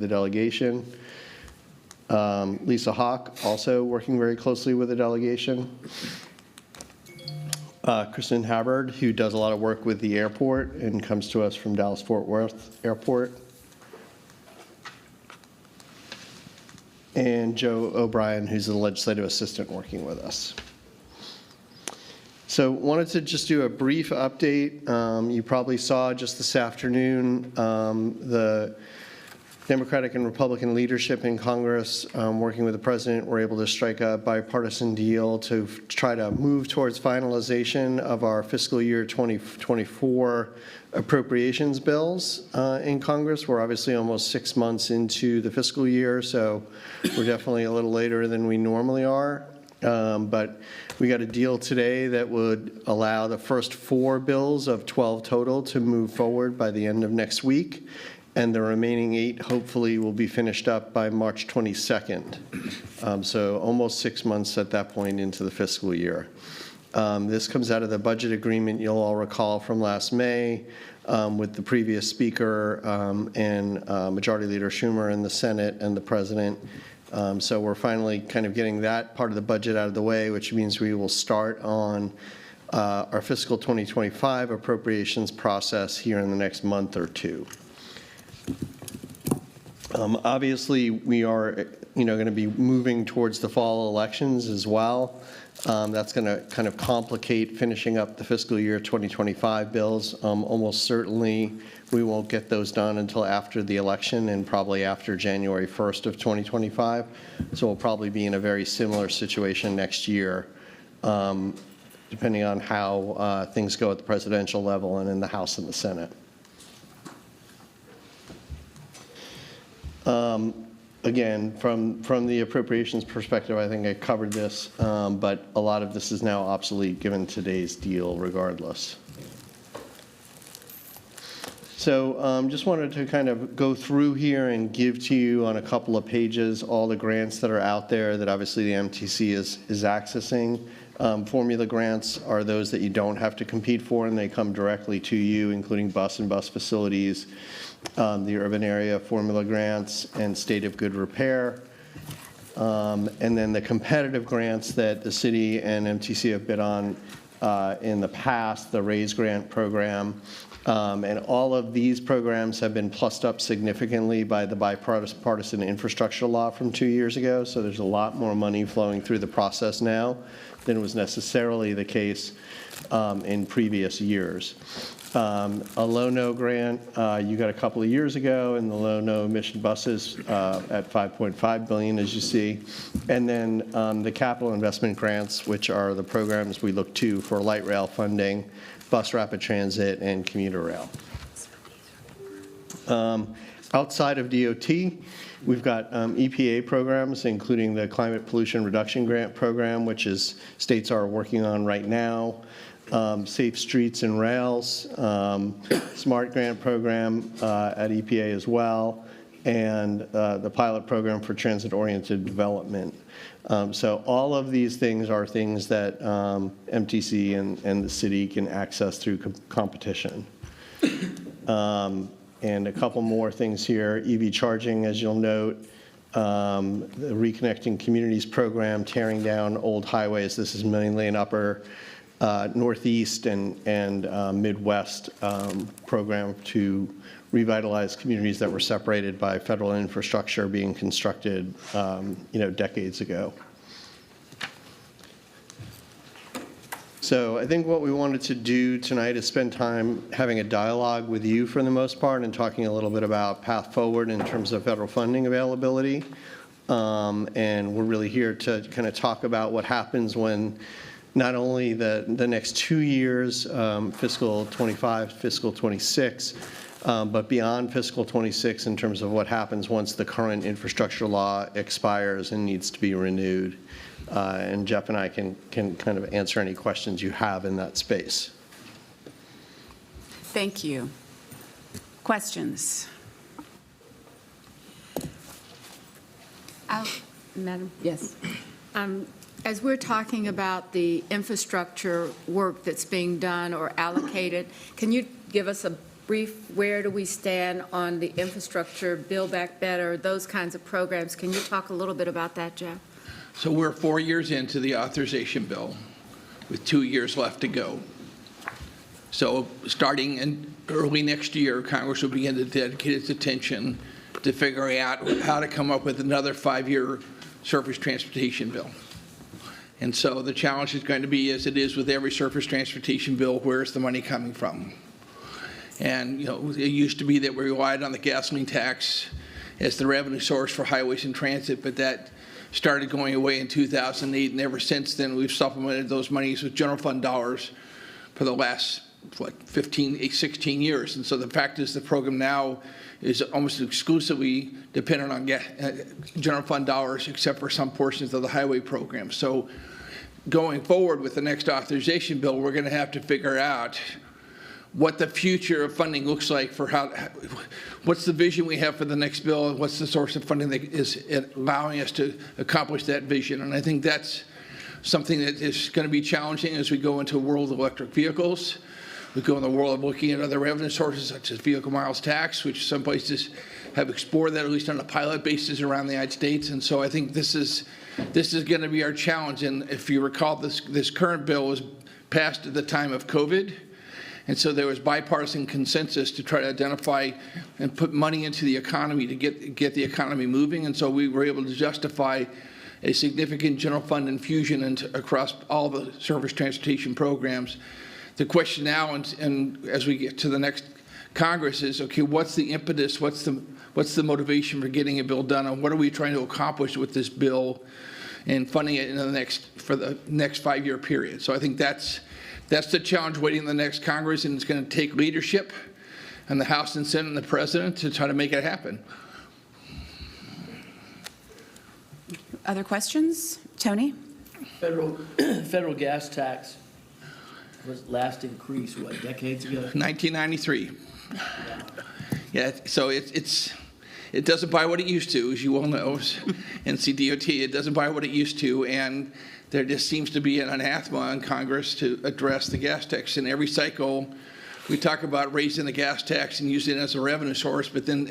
the delegation. Lisa Hawk, also working very closly with the delegation. Kristen Habbard, who does a lot of work with the airport and comes to us from Dallas-Fort Worth Airport. And Joe O'Brien, who's the legislative assistant working with us. So wanted to just do a brief update. You probably saw just this afternoon the Democratic and Republican leadership in Congress working with the president were able to strike a bipartisan deal to try to move towards finalization of our fiscal year 2024 appropriations bills in Congress. We're obviously almost 6 months into the fiscal year, so we're definitely a little later than we normally are. But we got a deal today that would allow the first 4 bills of 12 total to move forward by the end of next week, and the remaining 8 hopefully will be finished up by March 22nd. So almost 6 months at that point into the fiscal year. This comes out of the budget agreement you'll all recall from last May with the previous speaker and Majority Leader Schumer in the Senate and the President. So we're finally kind of getting that part of the budget out of the way, which means we will start on our fiscal 2025 appropriations process here in the next month or 2. Obviously, we are going to be moving towards the fall elections as well. That's going to kind of complicate finishing up the fiscal year 2025 bills. Almost certainly, we won't get those done until after the election and probably after January 1st of 2025. So we'll probably be in a very similar situation next year, depending on how things go at the presidential level and in the House and the Senate. Again, from the appropriations perspective, I think I covered this, but a lot of this is now obsolete given today's deal regardless. So just wanted to kind of go through here and give to you on a couple of pages all the grants that are out there that obviously the MTC is accessing. Formula grants are those that you don't have to compete for, and they come directly to you, including bus and bus facilities, the urban area formula grants, and state of good repair. And then the competitive grants that the city and MTC have bid on in the past, the RAISE grant program. And all of these programs have been plussed up significantly by the bipartisan infrastructure law from 2 years ago. So there's a lot more money flowing through the process now than was necessarily the case in previous years. A low-no grant you got a couple of years ago, and the low-no emission buses at $5.5 billion, as you see. And then the capital investment grants, which are the programs we look to for light rail funding, bus rapid transit, and commuter rail. Outside of DOT, we've got EPA programs, including the Climate Pollution Reduction Grant Program, which is states are working on right now. Safe Streets and Rails, SMART Grant Program at EPA as well, and the pilot program for transit-oriented development. So all of these things are things that MTC and the city can access through competition. And a couple more things here. EV charging, as you'll note, the Reconnecting Communities program, tearing down old highways. This is mainly an upper Northeast and Midwest program to revitalize communities that were separated by federal infrastructure being constructed, decades ago. So I think what we wanted to do tonight is spend time having a dialogue with you for the most part and talking a little bit about path forward in terms of federal funding availability. And we're really here to kind of talk about what happens when not only the next 2 years, fiscal 25, fiscal 26, but beyond fiscal 26 in terms of what happens once the current infrastructure law expires and needs to be renewed. And Jeff and I can kind of answer any questions you have in that space. Thank you. Questions? Madam, yes. As we're talking about the infrastructure work that's being done or allocated, can you give us a brief, where do we stand on the infrastructure, Build Back Better, those kinds of programs? Can you talk a little bit about that, Jeff? So we're 4 years into the authorization bill with 2 years left to go. So starting in early next year, Congress will begin to dedicate its attention to figuring out how to come up with another 5-year surface transportation bill. And so the challenge is going to be, as it is with every surface transportation bill, where's the money coming from? And, it used to be that we relied on the gasoline tax as the revenue source for highways and transit, but that started going away in 2008, and ever since then, we've supplemented those monies with general fund dollars for the last 16 years. And so the fact is the program now is almost exclusively dependent on general fund dollars, except for some portions of the highway program. So going forward with the next authorization bill, we're going to have to figure out what the future of funding looks like for what's the vision we have for the next bill, and what's the source of funding that is allowing us to accomplish that vision. And I think that's something that is going to be challenging as we go into a world of electric vehicles. We go in the world of looking at other revenue sources such as vehicle miles tax, which some places have explored that, at least on a pilot basis around the United States. And so I think this is going to be our challenge. And if you recall, this current bill was passed at the time of COVID. And so there was bipartisan consensus to try to identify and put money into the economy to get the economy moving. And so we were able to justify a significant general fund infusion across all the surface transportation programs. The question now, and as we get to the next Congress, is, okay, what's the impetus, what's the motivation for getting a bill done, and what are we trying to accomplish with this bill and funding it for the next 5-year period? So I think that's the challenge waiting in the next Congress, and it's going to take leadership and the House and Senate and the President to try to make it happen. Other questions? Tony? Federal gas tax was last increased, what, decades ago? 1993. Yeah, so it doesn't buy what it used to, as you all know, NCDOT. It doesn't buy what it used to, and there just seems to be an anathema in Congress to address the gas tax. In every cycle, we talk about raising the gas tax and using it as a revenue source, but then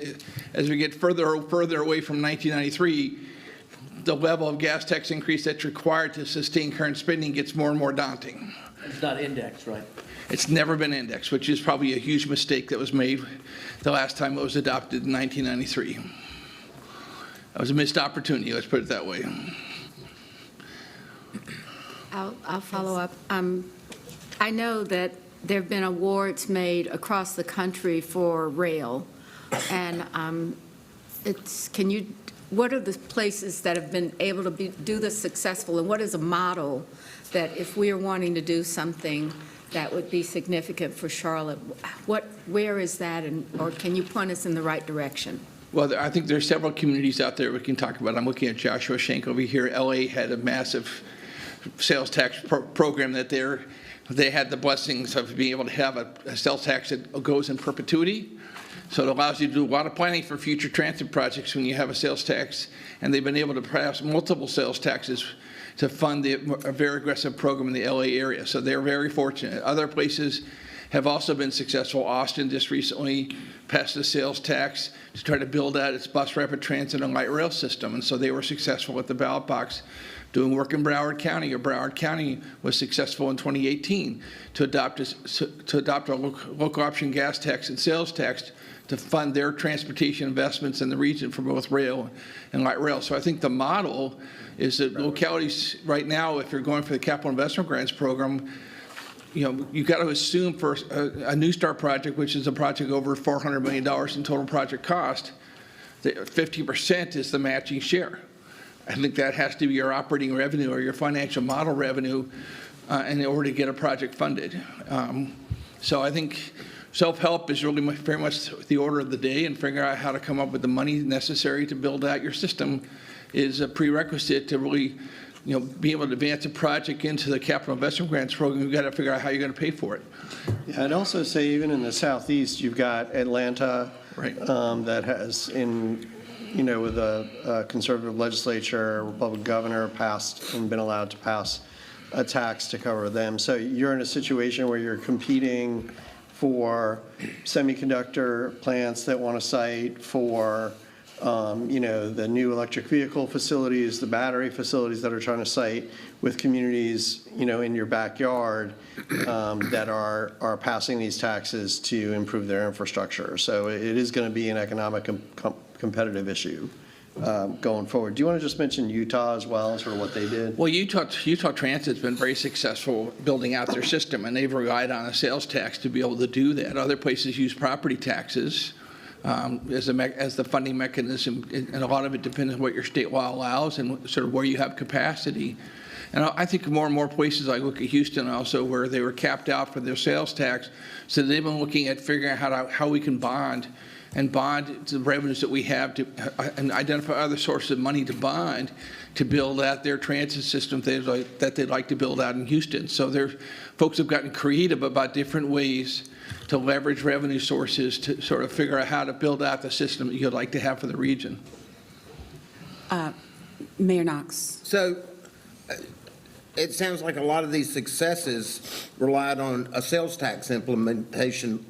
as we get further away from 1993, the level of gas tax increase that's required to sustain current spending gets more and more daunting. It's not indexed, right? It's never been indexed, which is probably a huge mistake that was made the last time it was adopted in 1993. That was a missed opportunity, let's put it that way. I'll follow up. I know that there have been awards made across the country for rail, and what are the places that have been able to do this successful, and what is a model that if we are wanting to do something that would be significant for Charlotte, where is that, or can you point us in the right direction? Well, I think there are several communities out there we can talk about. I'm looking at Joshua Shank over here. LA had a massive sales tax program that they had the blessings of being able to have a sales tax that goes in perpetuity. So it allows you to do a lot of planning for future transit projects when you have a sales tax, and they've been able to pass multiple sales taxes to fund a very aggressive program in the LA area. So they're very fortunate. Other places have also been successful. Austin just recently passed a sales tax to try to build out its bus rapid transit and light rail system, and so they were successful with the ballot box doing work in Broward County. Or Broward County was successful in 2018 to adopt a local option gas tax and sales tax to fund their transportation investments in the region for both rail and light rail. So I think the model is that localities right now, if you're going for the capital investment grants program, you've got to assume for a New Start project, which is a project over $400 million in total project cost, that 50% is the matching share. I think that has to be your operating revenue or your financial model revenue in order to get a project funded. So I think self-help is really very much the order of the day, and figuring out how to come up with the money necessary to build out your system is a prerequisite to really be able to advance a project into the capital investment grants program. You've got to figure out how you're going to pay for it. Yeah, I'd also say even in the Southeast, you've got Atlanta, Right. That has with a conservative legislature, Republican governor passed and been allowed to pass a tax to cover them. So you're in a situation where you're competing for semiconductor plants that want to site, for the new electric vehicle facilities, the battery facilities that are trying to site with communities, in your backyard that are passing these taxes to improve their infrastructure. So it is going to be an economic competitive issue going forward. Do you want to just mention Utah as well, sort of what they did? Well, Utah Transit's been very successful building out their system, and they've relied on a sales tax to be able to do that. Other places use property taxes as the funding mechanism, and a lot of it depends on what your state law allows and sort of where you have capacity. And I think more and more places, like look at Houston also, where they were capped out for their sales tax, so they've been looking at figuring out how we can bond the revenues that we have and identify other sources of money to bond to build out their transit system that they'd like to build out in Houston. So folks have gotten creative about different ways to leverage revenue sources to sort of figure out how to build out the system that you'd like to have for the region. Mayor Knox. So it sounds like a lot of these successes relied on a sales tax implementation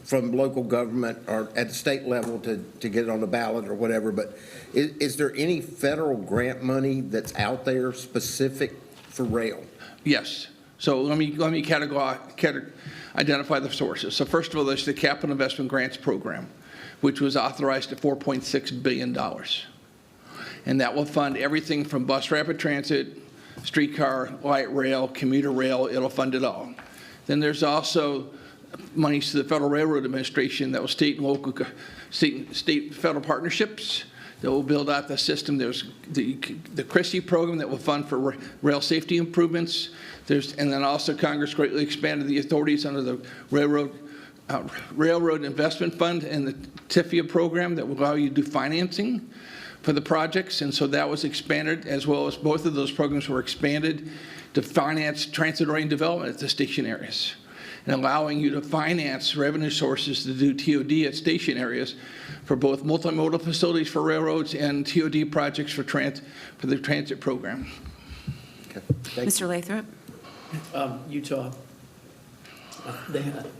from local government or at the state level to get it on the ballot or whatever. But is there any federal grant money that's out there specific for rail? Yes. So let me identify the sources. So first of all, there's the Capital Investment Grants Program, which was authorized at $4.6 billion. And that will fund everything from bus rapid transit, streetcar, light rail, commuter rail. It'll fund it all. Then there's also monies to the Federal Railroad Administration that will state and local, state federal partnerships that will build out the system. There's the Christie program that will fund for rail safety improvements. And then also Congress greatly expanded the authorities under the Railroad Investment Fund and the TIFIA program that will allow you to do financing for the projects. And so that was expanded, as well as both of those programs were expanded to finance transit-oriented development at the station areas and allowing you to finance revenue sources to do TOD at station areas for both multimodal facilities for railroads and TOD projects for the transit program. Okay. Mr. Lathrop. Utah,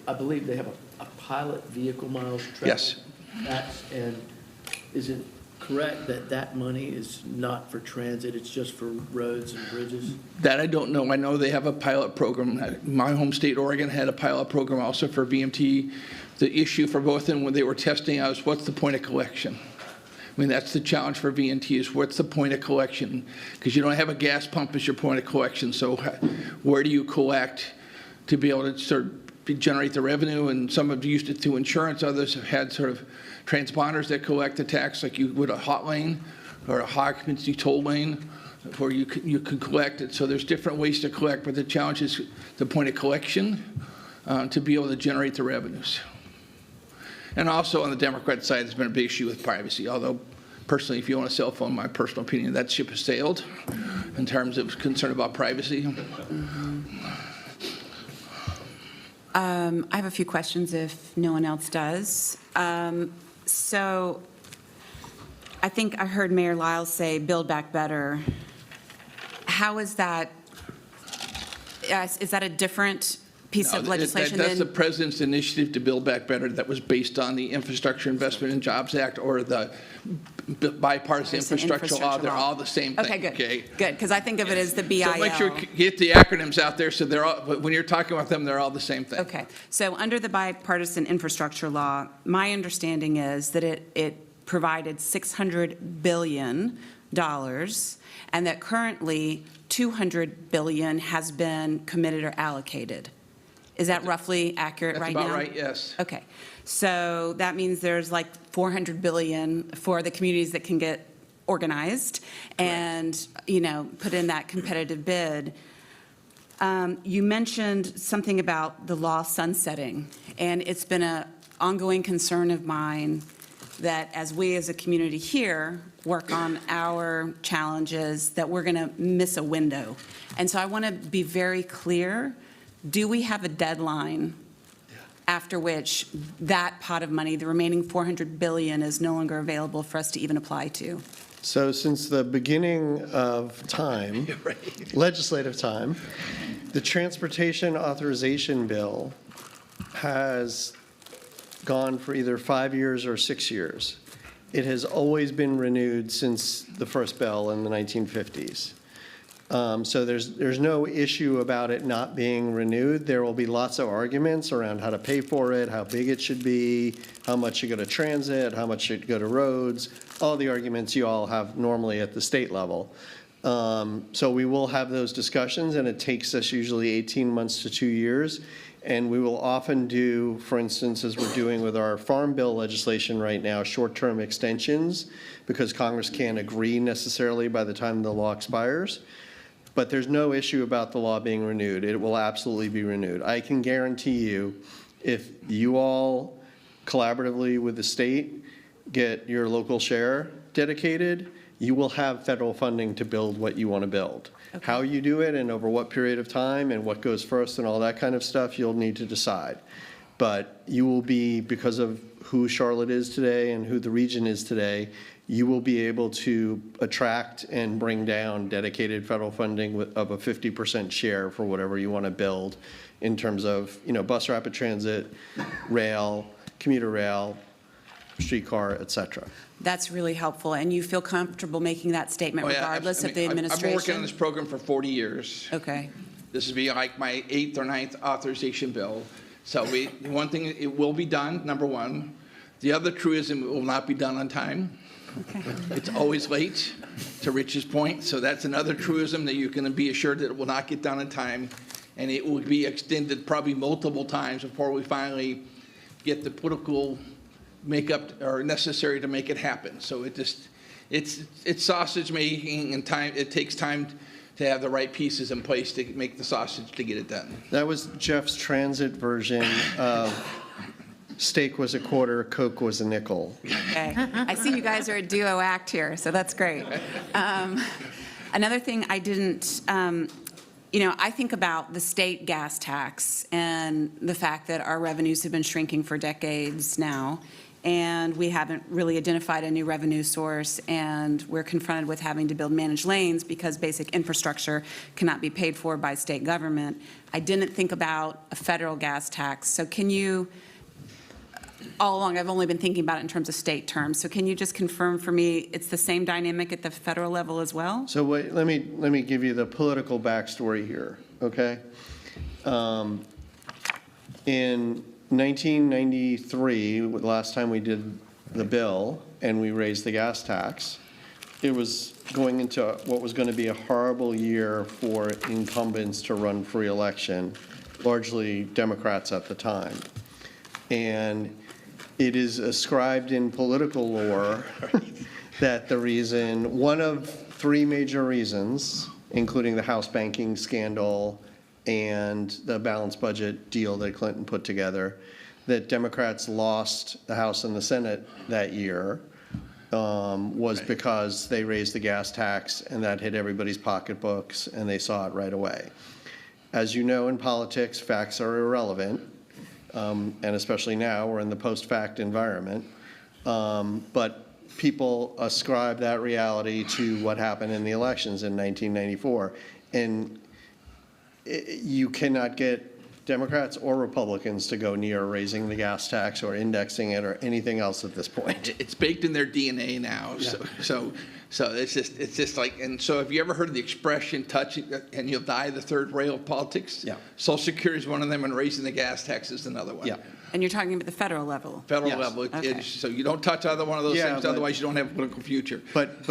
I believe they have a pilot vehicle miles traveled Yes. tax, and is it correct that money is not for transit, it's just for roads and bridges? That I don't know. I know they have a pilot program. My home state, Oregon, had a pilot program also for VMT. The issue for both of them when they were testing out is what's the point of collection? I mean, that's the challenge for VMT is what's the point of collection? Because you don't have a gas pump as your point of collection. So where do you collect to be able to sort of generate the revenue? And some have used it through insurance. Others have had sort of transponders that collect the tax like you would a hot lane or a high occupancy toll lane where you can collect it. So there's different ways to collect, but the challenge is the point of collection to be able to generate the revenues. And also on the Democrat side, there's been a big issue with privacy, although personally, if you own a cell phone, my personal opinion, that ship has sailed in terms of concern about privacy. I have a few questions if no one else does. So I think I heard Mayor Lyles say Build Back Better. How is that, is that a different piece of legislation That's the than? president's initiative to Build Back Better that was based on the Infrastructure Investment and Jobs Act or the bipartisan infrastructure law. They're all the same thing. Okay, good, because I think of it as the BIL. So make sure you get the acronyms out there so they're all, when you're talking about them, they're all the same thing. Okay, so under the bipartisan infrastructure law, my understanding is that it provided $600 billion, and that currently $200 billion has been committed or allocated. Is that roughly accurate right now? That's about right, yes. Okay, so that means there's like $400 billion for the communities that can get organized and, put in that competitive bid. You mentioned something about the law sunsetting, and it's been an ongoing concern of mine that as we as a community here work on our challenges, that we're going to miss a window. And so I want to be very clear. Do we have a deadline after which that pot of money, the remaining $400 billion, is no longer available for us to even apply to? So since the beginning of time, legislative time, the Transportation Authorization Bill has gone for either 5 years or 6 years. It has always been renewed since the first bill in the 1950s. So there's no issue about it not being renewed. There will be lots of arguments around how to pay for it, how big it should be, how much should go to transit, how much should go to roads, all the arguments you all have normally at the state level. So we will have those discussions, and it takes us usually 18 months to 2 years. And we will often do, for instance, as we're doing with our Farm Bill legislation right now, short-term extensions, because Congress can't agree necessarily by the time the law expires. But there's no issue about the law being renewed. It will absolutely be renewed. I can guarantee you, if you all collaboratively with the state get your local share dedicated, you will have federal funding to build what you want to build. Okay. How you do it and over what period of time and what goes first and all that kind of stuff, you'll need to decide. But you will be, because of who Charlotte is today and who the region is today, you will be able to attract and bring down dedicated federal funding of a 50% share for whatever you want to build in terms of, bus rapid transit, rail, commuter rail, streetcar, et cetera. That's really helpful, and you feel comfortable making that statement Oh, yeah, regardless of the I've been working on administration? this program for 40 years. Okay, This will be like my 8th or 9th authorization bill. So one thing, it will be done, number one. The other truism, it will not be done on time. okay. It's always late, to Rich's point. So that's another truism that you can be assured that it will not get done in time. And it will be extended probably multiple times before we finally get the political makeup or necessary to make it happen. So it's sausage making, and time. It takes time to have the right pieces in place to make the sausage to get it done. That was Jeff's transit version of steak was a quarter, Coke was a nickel. Okay. I see you guys are a duo act here, so that's great. Another thing I didn't, I think about the state gas tax and the fact that our revenues have been shrinking for decades now, and we haven't really identified a new revenue source, and we're confronted with having to build managed lanes because basic infrastructure cannot be paid for by state government. I didn't think about a federal gas tax. So can you, all along, I've only been thinking about it in terms of state terms. So can you just confirm for me it's the same dynamic at the federal level as well? So let me give you the political backstory here, okay? In 1993, the last time we did the bill and we raised the gas tax, it was going into what was going to be a horrible year for incumbents to run for re-election, largely Democrats at the time. And it is ascribed in political lore that the reason, one of three major reasons, including the House banking scandal and the balanced budget deal that Clinton put together, that Democrats lost the House and the Senate that year, was because they raised the gas tax, and that hit everybody's pocketbooks, and they saw it right away. As you know, in politics, facts are irrelevant, and especially now, we're in the post-fact environment. But people ascribe that reality to what happened in the elections in 1994. And you cannot get Democrats or Republicans to go near raising the gas tax or indexing it or anything else at this point. It's baked in their DNA now. So it's just like, and so have you ever heard of the expression, touch it and you'll die the third rail of politics? Yeah. Social Security is one of them, and raising the gas tax is another one. Yeah. And you're talking about the federal level? Federal Yes. level. Okay. So you don't touch either one of those Yeah, things, but- otherwise you don't have a political future. But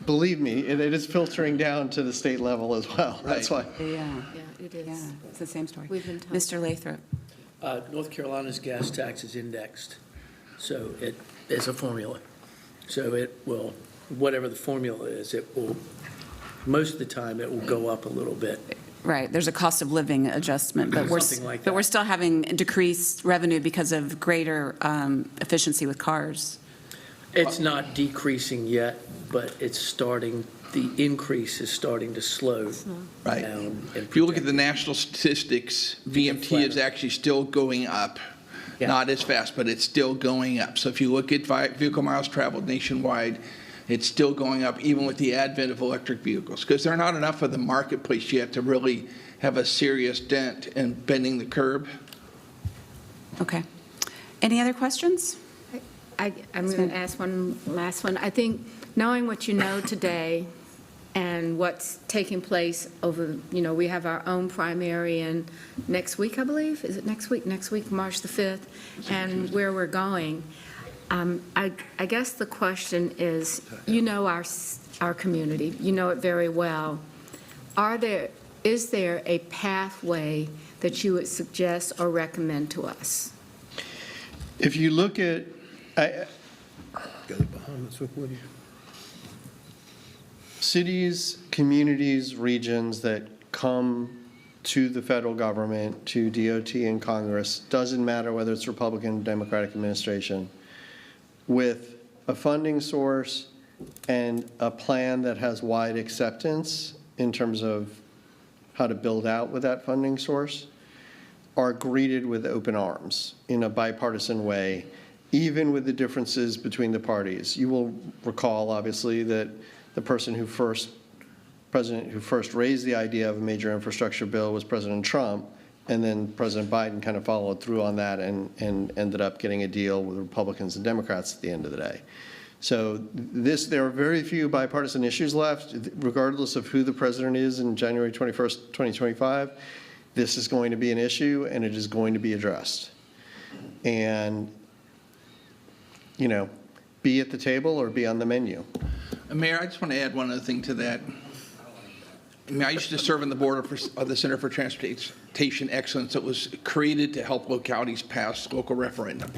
believe me, it is filtering down to the state level as well. That's why. Yeah, Yeah, it yeah, is. it's the same story. We've been told. Mr. Lathrop? North Carolina's gas tax is indexed, so it is a formula. So it will, whatever the formula is, it will, most of the time, it will go up a little bit. Right, there's a cost of living adjustment, but Something like we're that. still having decreased revenue because of greater efficiency with cars. It's not decreasing yet, but it's starting, the increase is starting to slow Right. down. If you look at the national statistics, VMT is actually still going up. Yeah. Not as fast, but it's still going up. So if you look at vehicle miles traveled nationwide, it's still going up even with the advent of electric vehicles, because there are not enough of the marketplace yet to really have a serious dent in bending the curve. Okay. Any other questions? I'm going to ask one last one. I think knowing what you know today and what's taking place over, we have our own primary in next week, I believe. Is it next week? Next week, March the 5th, and where we're going. I guess the question is, our community, you know it very well. Is there a pathway that you would suggest or recommend to us? If you look at, cities, communities, regions that come to the federal government, to DOT and Congress, doesn't matter whether it's Republican or Democratic administration, with a funding source and a plan that has wide acceptance in terms of how to build out with that funding source, are greeted with open arms in a bipartisan way, even with the differences between the parties. You will recall, obviously, that the president who first raised the idea of a major infrastructure bill was President Trump, and then President Biden kind of followed through on that and ended up getting a deal with Republicans and Democrats at the end of the day. So there are very few bipartisan issues left, regardless of who the president is in January 21st, 2025. This is going to be an issue, and it is going to be addressed. And, be at the table or be on the menu. Mayor, I just want to add one other thing to that. I used to serve on the board of the Center for Transportation Excellence that was created to help localities pass local referendum.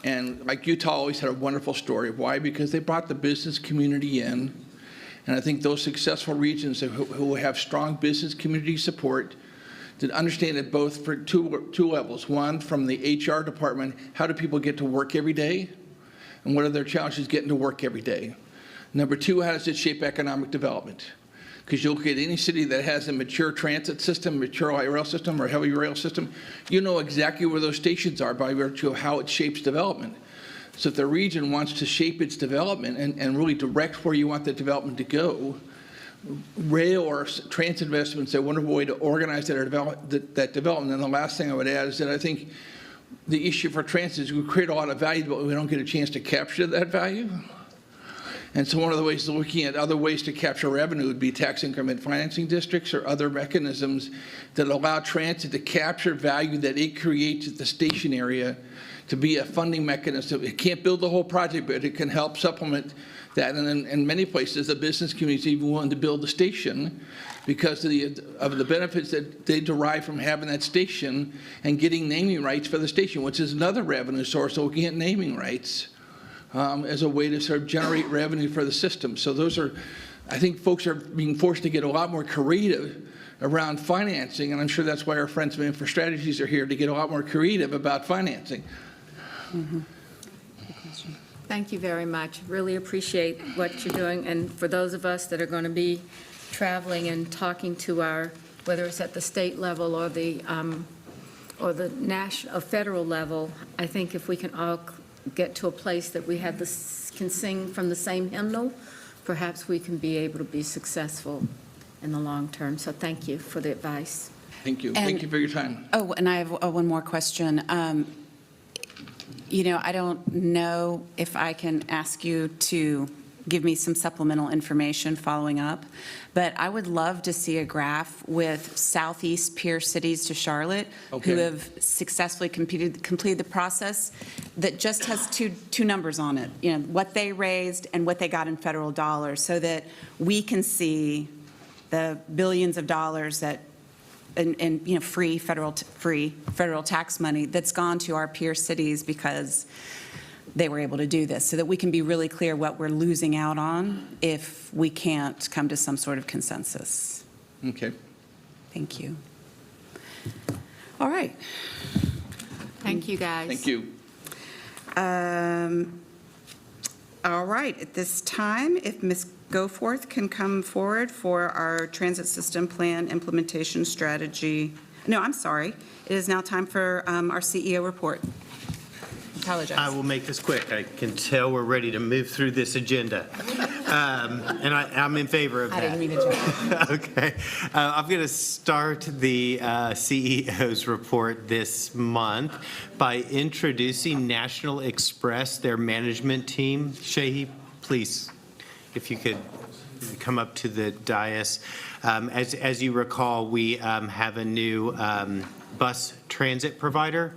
And like Utah always had a wonderful story. Why? Because they brought the business community in. And I think those successful regions who have strong business community support did understand it both for two levels. One, from the HR department, how do people get to work every day? And what are their challenges getting to work every day? Number two, how does it shape economic development? Because you look at any city that has a mature transit system, mature light rail system, or heavy rail system, you know exactly where those stations are by virtue of how it shapes development. So if the region wants to shape its development and really direct where you want the development to go, rail or transit investments are a wonderful way to organize that development. And the last thing I would add is that I think the issue for transit is we create a lot of value, but we don't get a chance to capture that value. And so one of the ways of looking at other ways to capture revenue would be tax increment financing districts or other mechanisms that allow transit to capture value that it creates at the station area to be a funding mechanism. It can't build the whole project, but it can help supplement that. And in many places, the business community is even willing to build the station because of the benefits that they derive from having that station and getting naming rights for the station, which is another revenue source, so we get naming rights as a way to sort of generate revenue for the system. So I think folks are being forced to get a lot more creative around financing, and I'm sure that's why our friends from InfraStrategies are here, to get a lot more creative about financing. Mm-hmm. Thank you very much. Really appreciate what you're doing. And for those of us that are going to be traveling and talking to whether it's at the state level or the national or federal level, I think if we can all get to a place that we can sing from the same hymnal, perhaps we can be able to be successful in the long term. So thank you for the advice. Thank you. Thank you for your time. Oh, and I have one more question. I don't know if I can ask you to give me some supplemental information following up, but I would love to see a graph with southeast peer cities to Charlotte who have successfully completed the process that just has two numbers on it, what they raised and what they got in federal dollars, so that we can see the billions of dollars that and free federal tax money that's gone to our peer cities because they were able to do this, so that we can be really clear what we're losing out on if we can't come to some sort of consensus. Okay. Thank you. All right. Thank you, guys. Thank you. All right. At this time, if Ms. Goforth can come forward for our transit system plan implementation strategy. No, I'm sorry. It is now time for our CEO report. Apologize. I will make this quick. I can tell we're ready to move through this agenda. And I'm in favor of I that. didn't mean to jump. Okay. I'm going to start the CEO's report this month by introducing National Express, their management team. Shehi, please, if you could come up to the dais. As you recall, we have a new bus transit provider.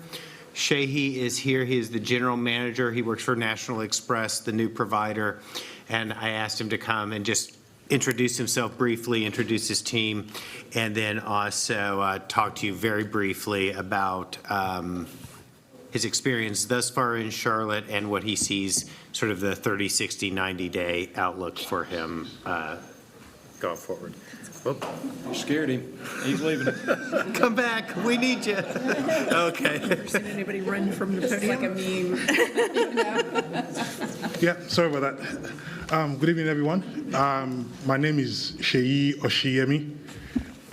Shehi is here. He is the general manager. He works for National Express, the new provider. And I asked him to come and just introduce himself briefly, introduce his team, and then also talk to you very briefly about his experience thus far in Charlotte and what he sees sort of the 30, 60, 90-day outlook for him going forward. You scared him. He's leaving. Come back. We need you. Okay. Seen anybody run from the It's like a podium? meme. Yeah, sorry about that. Good evening, everyone. My name is Sheyi Oshiemi.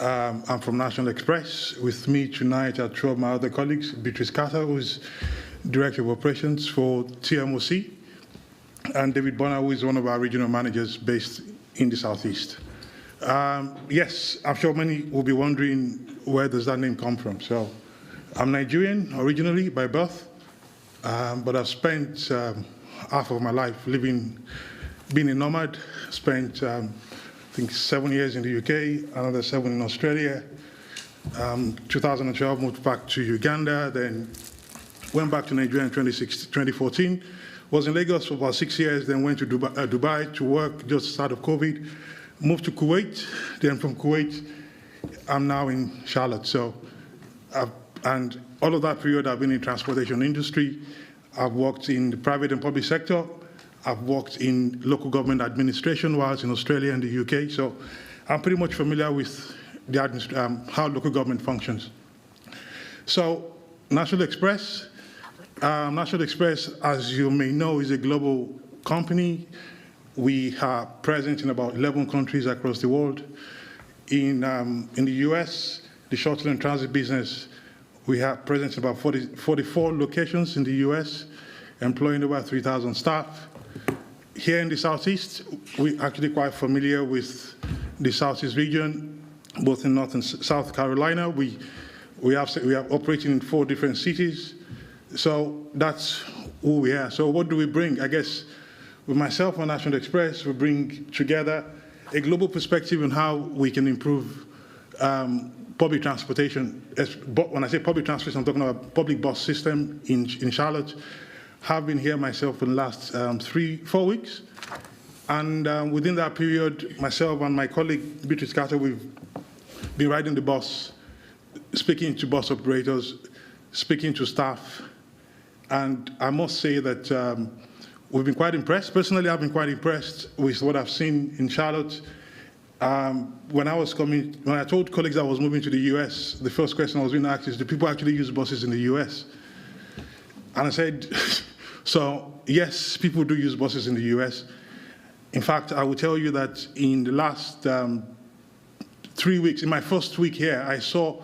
I'm from National Express. With me tonight are two of my other colleagues, Beatrice Carter, who's Director of Operations for TMOC, and David Bonner, who is one of our regional managers based in the Southeast. Yes, I'm sure many will be wondering, where does that name come from? So I'm Nigerian originally by birth, but I've spent half of my life being a nomad. Spent, I think, 7 years in the UK, another 7 in Australia. 2012, moved back to Uganda, then went back to Nigeria in 2014. Was in Lagos for about 6 years, then went to Dubai to work just start of COVID. Moved to Kuwait, then from Kuwait, I'm now in Charlotte. So, and all of that period, I've been in the transportation industry. I've worked in the private and public sector. I've worked in local government administration while I was in Australia and the UK. So, I'm pretty much familiar with the how local government functions. So, National Express, as you may know, is a global company. We are present in about 11 countries across the world. In the US, the shuttle and transit business, we have presence in about 44 locations in the US, employing over 3,000 staff. Here in the Southeast, we're actually quite familiar with the Southeast region, both in North and South Carolina. We are operating in 4 different cities. So that's who we are. So what do we bring? I guess with myself and National Express, we bring together a global perspective on how we can improve public transportation. When I say public transportation, I'm talking about public bus system in Charlotte. Have been here myself for the last 3-4 weeks. And within that period, myself and my colleague, Beatrice Carter, we've been riding the bus, speaking to bus operators, speaking to staff. And I must say that we've been quite impressed. Personally, I've been quite impressed with what I've seen in Charlotte. When I told colleagues I was moving to the US, the first question I was being asked is, do people actually use buses in the US? And I said, so yes, people do use buses in the US. In fact, I will tell you that in the last 3 weeks, in my first week here, I saw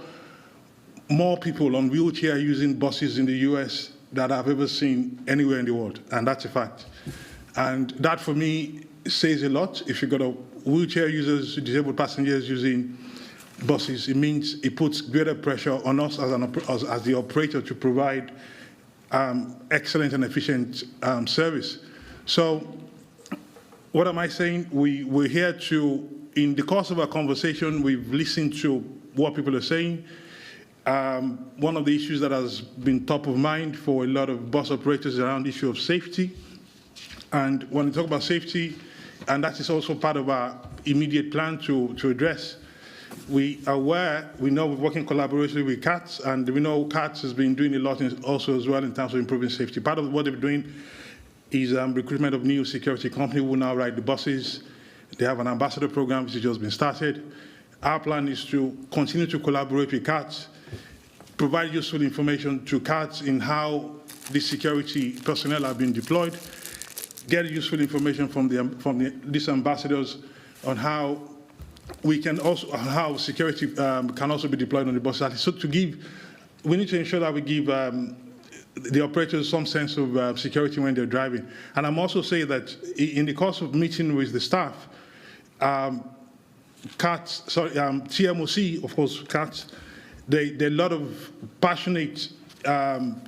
more people on wheelchair using buses in the US that I've ever seen anywhere in the world, and that's a fact. And that, for me, says a lot. If you've got a wheelchair users, disabled passengers using buses, it means it puts greater pressure on us as the operator to provide excellent and efficient service. So what am I saying? We're here to, in the course of our conversation, we've listened to what people are saying. One of the issues that has been top of mind for a lot of bus operators is around the issue of safety. And when we talk about safety, and that is also part of our immediate plan to address, we know we're working collaboratively with CATS, and we know CATS has been doing a lot also as well in terms of improving safety. Part of what they're doing is recruitment of new security company who will now ride the buses. They have an ambassador program which has just been started. Our plan is to continue to collaborate with CATS, provide useful information to CATS in how the security personnel are being deployed, get useful information from these ambassadors on how we can also, how security can also be deployed on the buses. So we need to ensure that we give the operators some sense of security when they're driving. And I'm also saying that in the course of meeting with the staff, TMOC, of course, CATS, there are a lot of passionate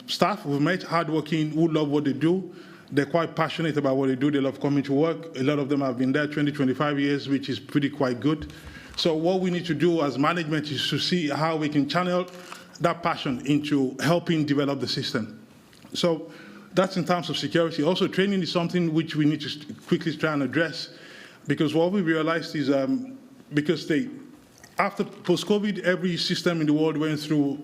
staff we've met, hardworking, who love what they do. They're quite passionate about what they do. They love coming to work. A lot of them have been there 20, 25 years, which is pretty quite good. So what we need to do as management is to see how we can channel that passion into helping develop the system. So that's in terms of security. Also, training is something which we need to quickly try and address, because what we realized is because after post-COVID, every system in the world went through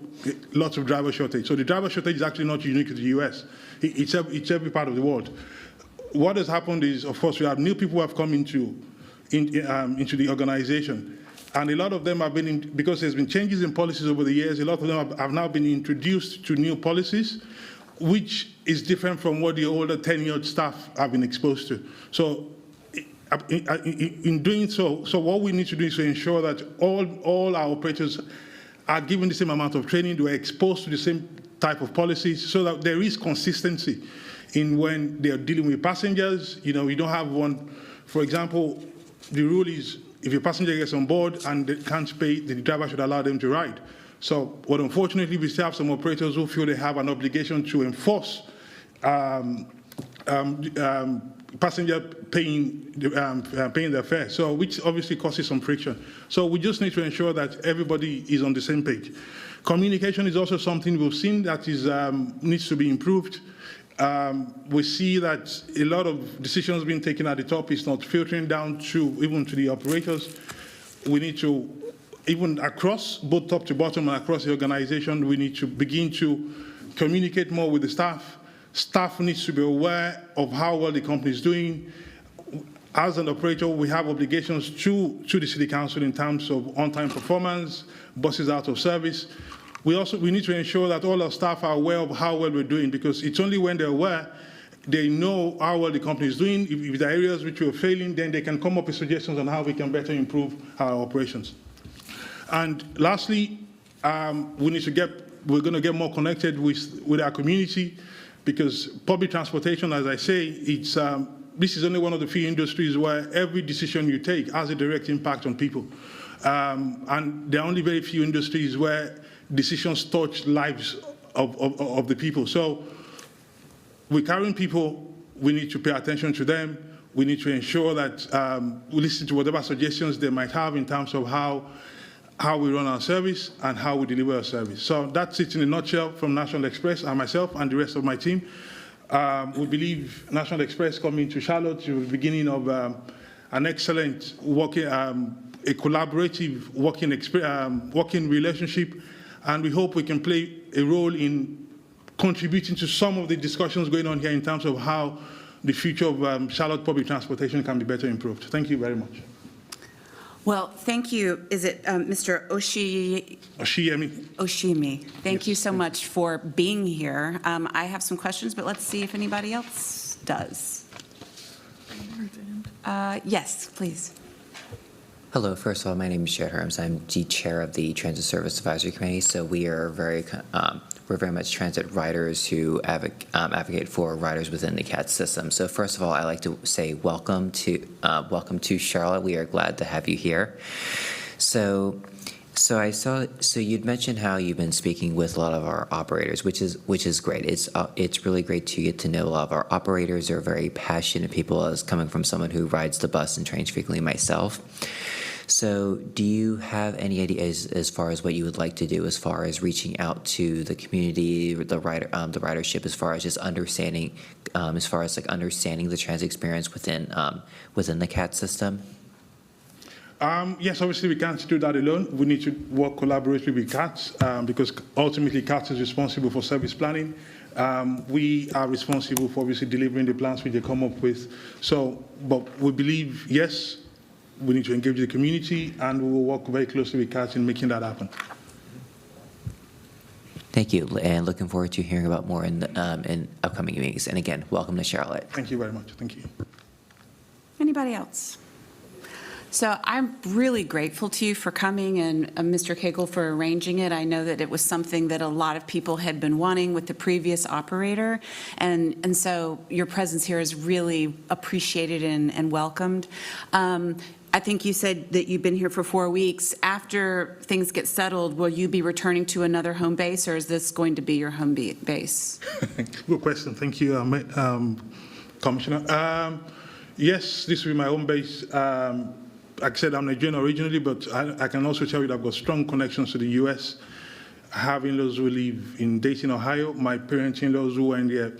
lots of driver shortage. So the driver shortage is actually not unique to the US. It's every part of the world. What has happened is, of course, we have new people who have come into the organization. And a lot of them have been, because there's been changes in policies over the years, a lot of them have now been introduced to new policies, which is different from what the older tenured staff have been exposed to. So in doing so what we need to do is to ensure that all our operators are given the same amount of training, they are exposed to the same type of policies, so that there is consistency in when they are dealing with passengers. You know, we don't have one, for example, the rule is if a passenger gets on board and they can't pay, the driver should allow them to ride. So, but unfortunately, we still have some operators who feel they have an obligation to enforce passenger paying their fare, so which obviously causes some friction. So we just need to ensure that everybody is on the same page. Communication is also something we've seen that is needs to be improved. We see that a lot of decisions being taken at the top is not filtering down to even to the operators. We need to, even across, both top to bottom and across the organization, we need to begin to communicate more with the staff. Staff needs to be aware of how well the company is doing. As an operator, we have obligations to the City Council in terms of on-time performance, buses out of service. We need to ensure that all our staff are aware of how well we're doing, because it's only when they're aware, they know how well the company is doing. If there are areas which we're failing, then they can come up with suggestions on how we can better improve our operations. And lastly, we're going to get more connected with our community, because public transportation, as I say, this is only one of the few industries where every decision you take has a direct impact on people. And there are only very few industries where decisions touch lives of the people. So we're carrying people, we need to pay attention to them. We need to ensure that we listen to whatever suggestions they might have in terms of how we run our service and how we deliver our service. So that's it in a nutshell from National Express and myself and the rest of my team. We believe National Express coming to Charlotte to the beginning of an excellent working, a collaborative working relationship, and we hope we can play a role in contributing to some of the discussions going on here in terms of how the future of Charlotte public transportation can be better improved. Thank you very much. Well, thank you. Is it Mr. Oshiemi. Oshimi? Thank Yes, you so much for being here. I have some questions, but let's see if anybody else does. Yes, please. Hello. First of all, my name is Jared Herms. I'm the chair of the Transit Service Advisory Committee. So we are we're very much transit riders who advocate for riders within the CAT system. So first of all, I'd like to say welcome to Charlotte. We are glad to have you here. So you'd mentioned how you've been speaking with a lot of our operators, which is great. It's really great to get to know a lot of our operators. They're very passionate people, as coming from someone who rides the bus and trains frequently myself. So do you have any ideas as far as what you would like to do as far as reaching out to the community, the ridership, as far as just understanding, understanding the transit experience within the CAT system? Yes, obviously we can't do that alone. We need to work collaboratively with CATS because ultimately CATS is responsible for service planning. We are responsible for obviously delivering the plans which they come up with. So, but we believe, yes, we need to engage the community, and we will work very closely with CATS in making that happen. Thank you, and looking forward to hearing about more in upcoming meetings. And again, welcome to Charlotte. Thank you very much. Thank you. Anybody else? So I'm really grateful to you for coming and Mr. Cagle for arranging it. I know that it was something that a lot of people had been wanting with the previous operator. And so your presence here is really appreciated and welcomed. I think you said that you've been here for 4 weeks. After things get settled, will you be returning to another home base, or is this going to be your home base? Good question. Thank you, Commissioner. Yes, this will be my home base. Like I said, I'm Nigerian originally, but I can also tell you that I've got strong connections to the U.S. I have in-laws who live in Dayton, Ohio. My parents-in-laws who were in their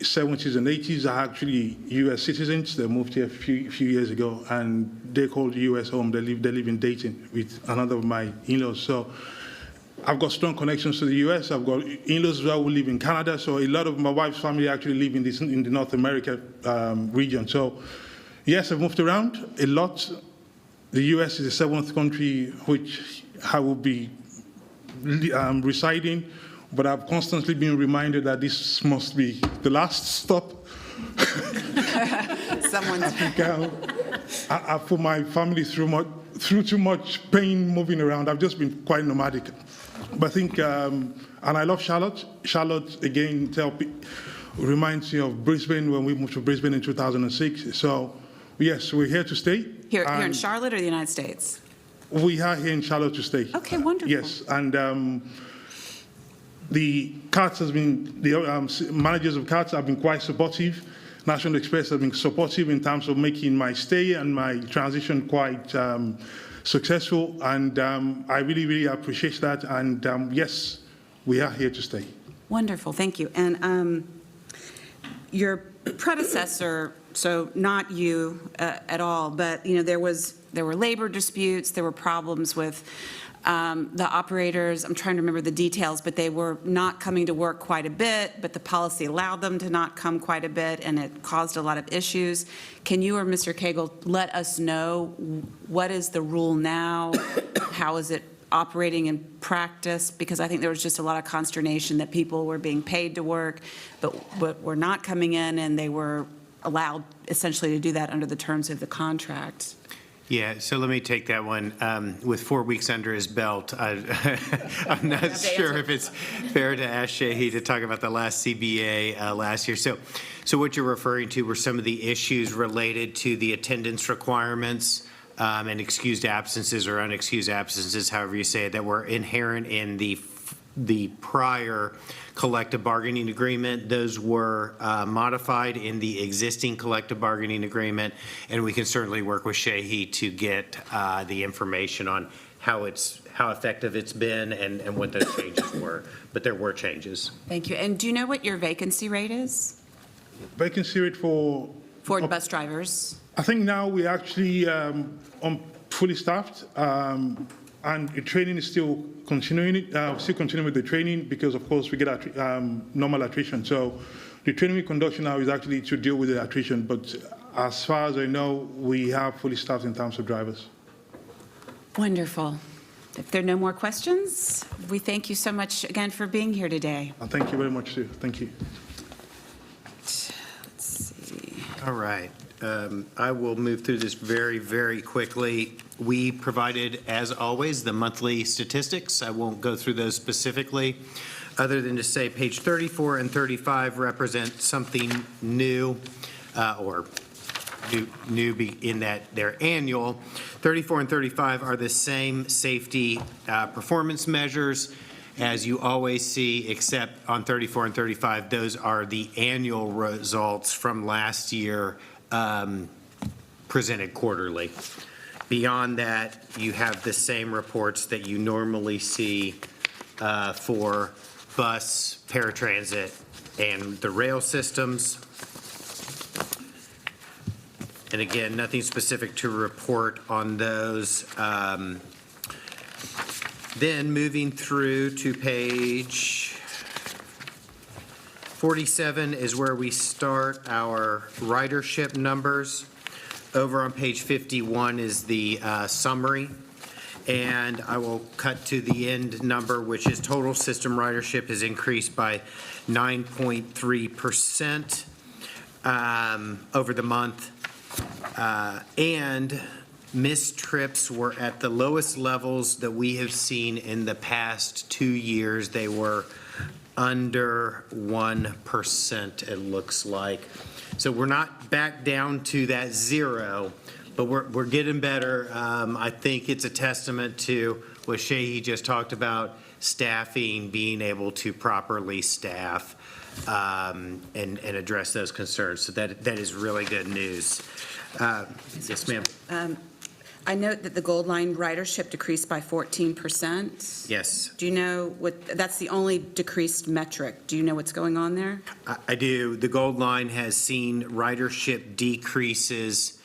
70s and 80s are actually U.S. citizens. They moved here a few years ago, and they call the U.S. home. They live in Dayton with another of my in-laws. So I've got strong connections to the U.S. I've got in-laws as well who live in Canada. So a lot of my wife's family actually live in the North America region. So yes, I've moved around a lot. The U.S. is the seventh country which I will be residing, but I've constantly been reminded that this must be the last stop. Someone's. I put my family through too much pain moving around. I've just been quite nomadic. But I think, and I love Charlotte. Charlotte, again, reminds me of Brisbane when we moved to Brisbane in 2006. So, yes, we're here to stay. Here in Charlotte or the United States? We are here in Charlotte to stay. Okay, wonderful. Yes, and the CATS has been, the managers of CATS have been quite supportive. National Express has been supportive in terms of making my stay and my transition quite successful, and I really, really appreciate that. And yes, we are here to stay. Wonderful, thank you. And your predecessor, so not you at all, but there were labor disputes, there were problems with the operators. I'm trying to remember the details, but they were not coming to work quite a bit, but the policy allowed them to not come quite a bit, and it caused a lot of issues. Can you or Mr. Cagle let us know what is the rule now? How is it operating in practice? Because I think there was just a lot of consternation that people were being paid to work, but were not coming in, and they were allowed essentially to do that under the terms of the contract. Yeah, so let me take that one. With 4 weeks under his belt, I'm not sure if it's fair to ask Shehi to talk about the last CBA last year. So what you're referring to were some of the issues related to the attendance requirements and excused absences or unexcused absences, however you say it, that were inherent in the prior collective bargaining agreement. Those were modified in the existing collective bargaining agreement, and we can certainly work with Shehi to get the information on how effective it's been and what those changes were. But there were changes. Thank you. And do you know what your vacancy rate is? Vacancy rate for bus drivers? I think now we're actually fully staffed. And the training is still continuing with the training because, of course, we get normal attrition. So the training we conduct now is actually to deal with the attrition. But as far as I know, we have fully staffed in terms of drivers. Wonderful. If there are no more questions, we thank you so much again for being here today. Thank you very much, too. Thank you. Let's see. All right. I will move through this very, very quickly. We provided, as always, the monthly statistics. I won't go through those specifically, other than to say page 34 and 35 represent something new, or new in that they're annual. 34 and 35 are the same safety performance measures as you always see, except on 34 and 35, those are the annual results from last year presented quarterly. Beyond that, you have the same reports that you normally see for bus, paratransit, and the rail systems. And again, nothing specific to report on those. Then moving through to page 47 is where we start our ridership numbers. Over on page 51 is the summary. And I will cut to the end number, which is total system ridership has increased by 9.3% over the month. And Missed trips were at the lowest levels that we have seen in the past 2 years. They were under 1%, it looks like. So we're not back down to that zero, but we're getting better. I think it's a testament to what Shehi just talked about, staffing, being able to properly staff and address those concerns. So that is really good news. Yes, ma'am. I note that the Gold Line ridership decreased by 14%. Yes. Do you know what, that's the only decreased metric. Do you know what's going on there? I do. The Gold Line has seen ridership decreases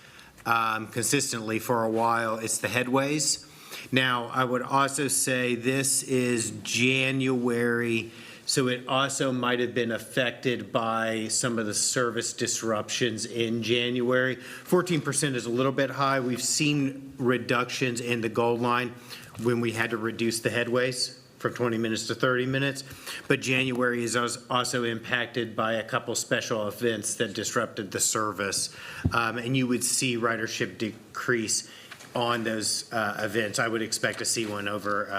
consistently for a while. It's the headways. Now, I would also say this is January, so it also might have been affected by some of the service disruptions in January. 14% is a little bit high. We've seen reductions in the Gold Line when we had to reduce the headways from 20 minutes to 30 minutes. But January is also impacted by a couple special events that disrupted the service. And you would see ridership decrease on those events. I would expect to see one over,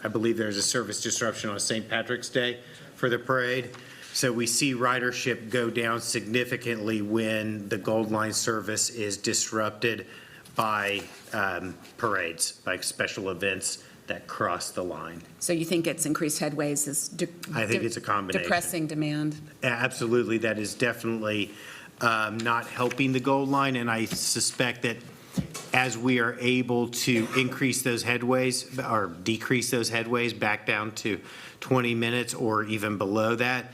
I believe there's a service disruption on St. Patrick's Day for the parade. So we see ridership go down significantly when the Gold Line service is disrupted by parades, by special events that cross the line. So you think it's increased headways is I think it's a combination. depressing demand? Absolutely, that is definitely not helping the Gold Line, and I suspect that as we are able to increase those headways or decrease those headways back down to 20 minutes or even below that,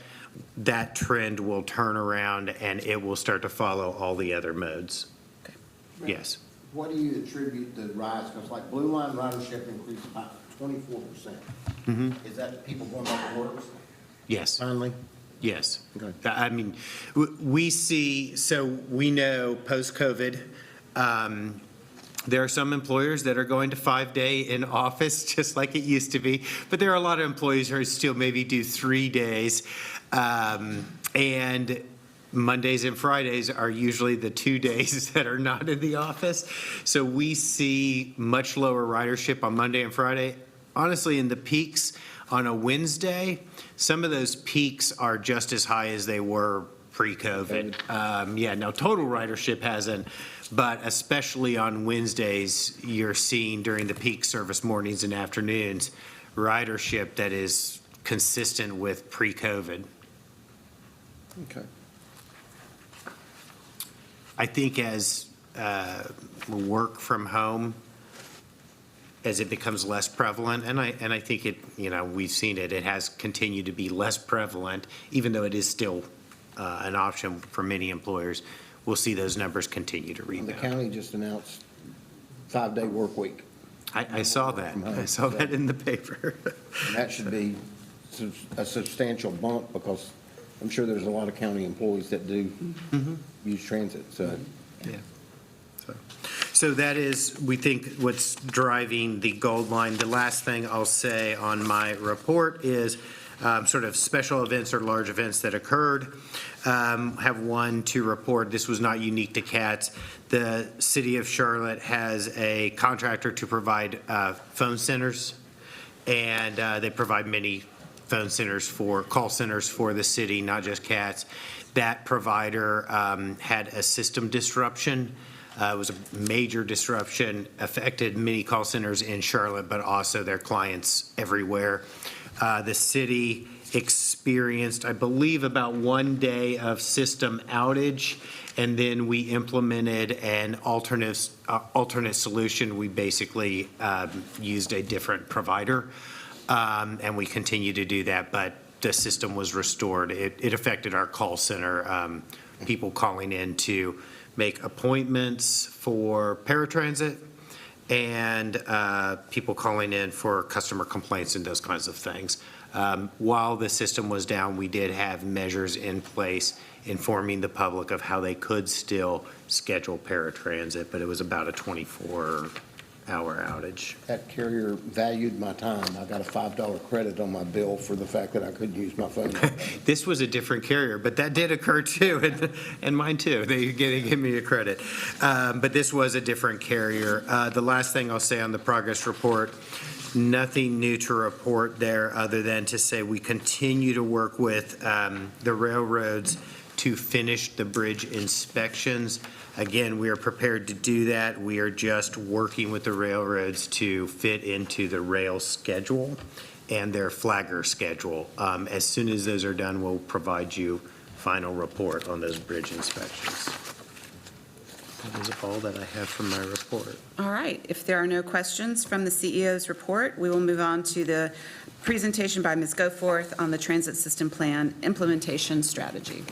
that trend will turn around and it will start to follow all the other modes. Okay. Yes. What do you attribute the rise? Because like Blue Line ridership increased about 24%. Is that people going back to work Yes. finally? Yes. Okay. I mean, we see, so we know post-COVID, there are some employers that are going to 5-day in office, just like it used to be, but there are a lot of employees who still maybe do 3 days. And Mondays and Fridays are usually the 2 days that are not in the office. So we see much lower ridership on Monday and Friday. Honestly, in the peaks on a Wednesday, some of those peaks are just as high as they were pre-COVID. Yeah, now total ridership hasn't, but especially on Wednesdays, you're seeing during the peak service mornings and afternoons, ridership that is consistent with pre-COVID. Okay. I think as work from home, as it becomes less prevalent, and I think it, we've seen it, it has continued to be less prevalent, even though it is still an option for many employers. We'll see those numbers continue to The rebound. county just announced 5-day work week. I saw that. I saw that in the paper. And that should be a substantial bump because I'm sure there's a lot of county employees that do use transit, so. Yeah. So that is, we think, what's driving the Gold Line. The last thing I'll say on my report is sort of special events or large events that occurred. Have one to report. This was not unique to CATS. The city of Charlotte has a contractor to provide phone centers, and they provide many phone centers call centers for the city, not just CATS. That provider had a system disruption. It was a major disruption, affected many call centers in Charlotte, but also their clients everywhere. The city experienced, I believe, about 1 day of system outage, and then we implemented an alternate solution. We basically used a different provider, and we continue to do that, but the system was restored. It affected our call center, people calling in to make appointments for paratransit, and people calling in for customer complaints and those kinds of things. While the system was down, we did have measures in place informing the public of how they could still schedule paratransit, but it was about a 24 hour outage. That carrier valued my time. I got a $5 credit on my bill for the fact that I couldn't use my phone. This was a different carrier, but that did occur too, and mine too. They give me a credit. But this was a different carrier. The last thing I'll say on the progress report, nothing new to report there other than to say we continue to work with the railroads to finish the bridge inspections. Again, we are prepared to do that. We are just working with the railroads to fit into the rail schedule and their flagger schedule. As soon as those are done, we'll provide you final report on those bridge inspections. That is all that I have from my report. All right, if there are no questions from the CEO's report, we will move on to the presentation by Ms. Goforth on the Transit System Plan Implementation Strategy.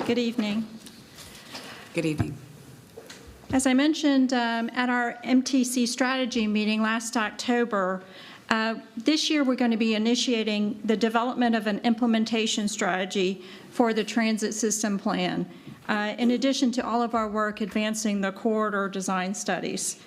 Good evening. Good evening. As I mentioned at our MTC strategy meeting last October, this year we're going to be initiating the development of an implementation strategy for the transit system plan, in addition to all of our work advancing the corridor design studies.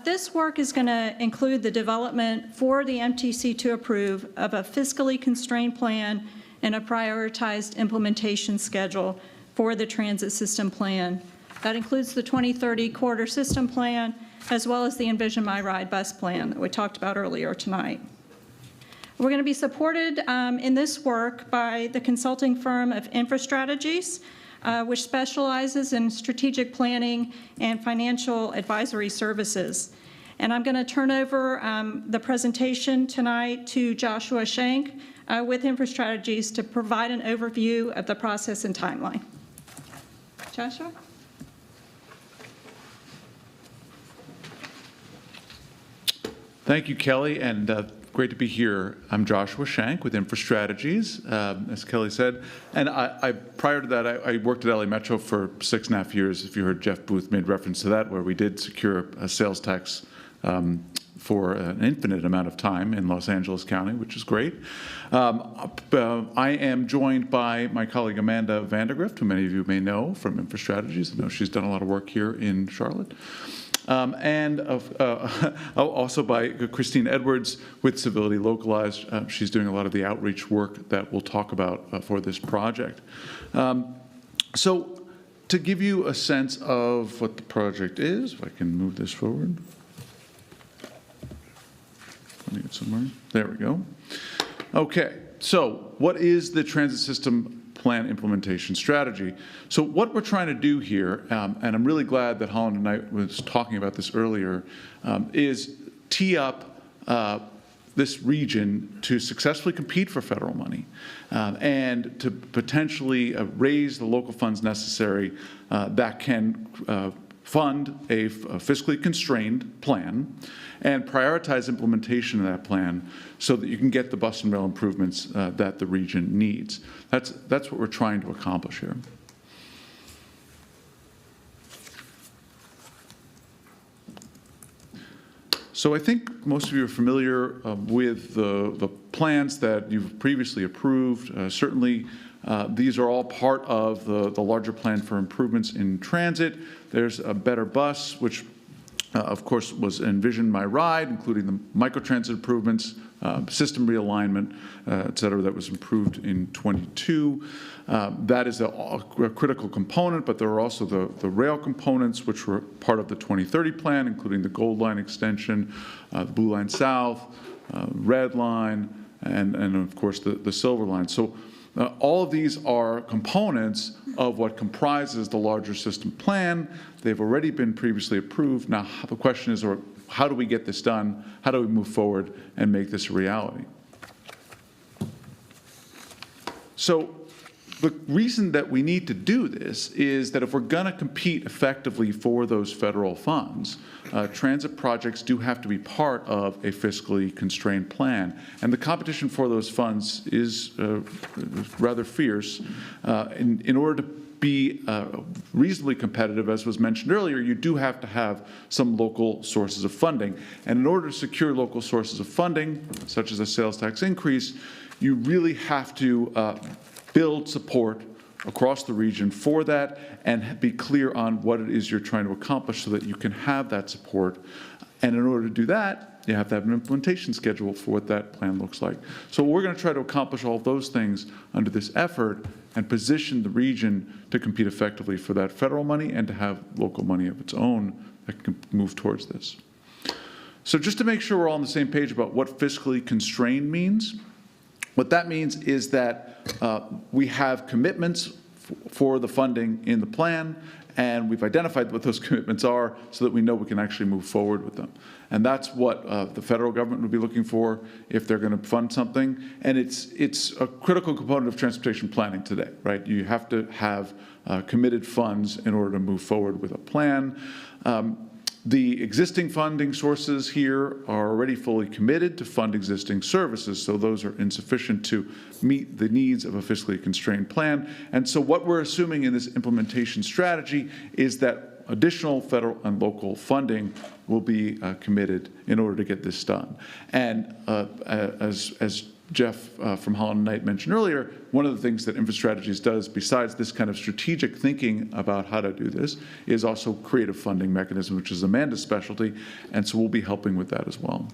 This work is going to include the development for the MTC to approve of a fiscally constrained plan and a prioritized implementation schedule for the transit system plan. That includes the 2030 corridor system plan, as well as the Envision My Ride bus plan that we talked about earlier tonight. We're going to be supported in this work by the consulting firm of InfraStrategies, which specializes in strategic planning and financial advisory services. And I'm going to turn over the presentation tonight to Joshua Shank with InfraStrategies to provide an overview of the process and timeline. Joshua? Thank you, Kelly, and great to be here. I'm Joshua Shank with InfraStrategies, as Kelly said. And prior to that, I worked at LA Metro for 6.5 years, if you heard Jeff Booth made reference to that, where we did secure a sales tax for an infinite amount of time in Los Angeles County, which is great. I am joined by my colleague Amanda Vandergrift, who many of you may know from InfraStrategies. I know she's done a lot of work here in Charlotte. And also by Christine Edwards with Civility Localized. She's doing a lot of the outreach work that we'll talk about for this project. So to give you a sense of what the project is, if I can move this forward. Let me get somewhere. There we go. Okay, so what is the transit system plan implementation strategy? So what we're trying to do here, and I'm really glad that Holland and I was talking about this earlier, is tee up this region to successfully compete for federal money and to potentially raise the local funds necessary that can fund a fiscally constrained plan and prioritize implementation of that plan so that you can get the bus and rail improvements that the region needs. That's what we're trying to accomplish here. So I think most of you are familiar with the plans that you've previously approved. Certainly, these are all part of the larger plan for improvements in transit. There's a better bus, which of course was Envision My Ride, including the microtransit improvements, system realignment, et cetera, that was improved in '22. That is a critical component, but there are also the rail components, which were part of the 2030 plan, including the Gold Line extension, the Blue Line South, Red Line, and of course the Silver Line. So all of these are components of what comprises the larger system plan. They've already been previously approved. Now the question is, how do we get this done? How do we move forward and make this a reality? So the reason that we need to do this is that if we're going to compete effectively for those federal funds, transit projects do have to be part of a fiscally constrained plan. And the competition for those funds is rather fierce. In order to be reasonably competitive, as was mentioned earlier, you do have to have some local sources of funding. And in order to secure local sources of funding, such as a sales tax increase, you really have to build support across the region for that and be clear on what it is you're trying to accomplish so that you can have that support. And in order to do that, you have to have an implementation schedule for what that plan looks like. So we're going to try to accomplish all of those things under this effort and position the region to compete effectively for that federal money and to have local money of its own that can move towards this. So just to make sure we're all on the same page about what fiscally constrained means, what that means is that we have commitments for the funding in the plan, and we've identified what those commitments are so that we know we can actually move forward with them. And that's what the federal government would be looking for if they're going to fund something. And it's a critical component of transportation planning today, right? You have to have committed funds in order to move forward with a plan. The existing funding sources here are already fully committed to fund existing services, so those are insufficient to meet the needs of a fiscally constrained plan. And so what we're assuming in this implementation strategy is that additional federal and local funding will be committed in order to get this done. And as Jeff from Holland Knight mentioned earlier, one of the things that InfraStrategies does, besides this kind of strategic thinking about how to do this, is also creative funding mechanism, which is Amanda's specialty, and so we'll be helping with that as well.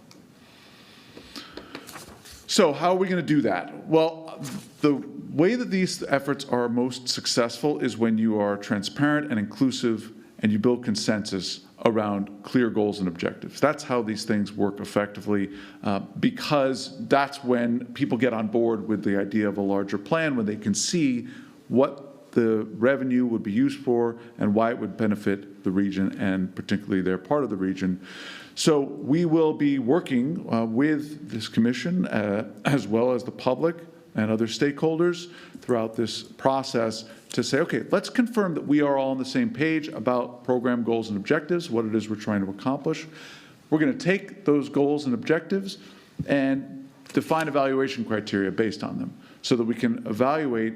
So how are we going to do that? Well, the way that these efforts are most successful is when you are transparent and inclusive and you build consensus around clear goals and objectives. That's how these things work effectively, because that's when people get on board with the idea of a larger plan, when they can see what the revenue would be used for and why it would benefit the region and particularly their part of the region. So we will be working with this commission as well as the public and other stakeholders throughout this process to say, okay, let's confirm that we are all on the same page about program goals and objectives, what it is we're trying to accomplish. We're going to take those goals and objectives and define evaluation criteria based on them so that we can evaluate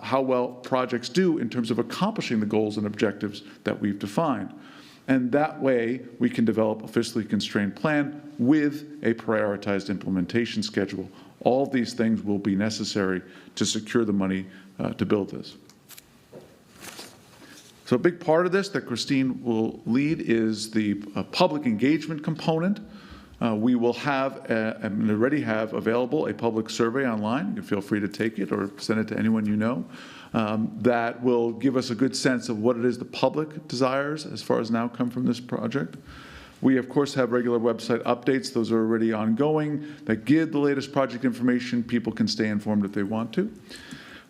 how well projects do in terms of accomplishing the goals and objectives that we've defined. And that way, we can develop a fiscally constrained plan with a prioritized implementation schedule. All of these things will be necessary to secure the money to build this. So a big part of this that Christine will lead is the public engagement component. We will have, and already have available, a public survey online. You can feel free to take it or send it to anyone you know. That will give us a good sense of what it is the public desires as far as an outcome from this project. We, of course, have regular website updates. Those are already ongoing that give the latest project information. People can stay informed if they want to.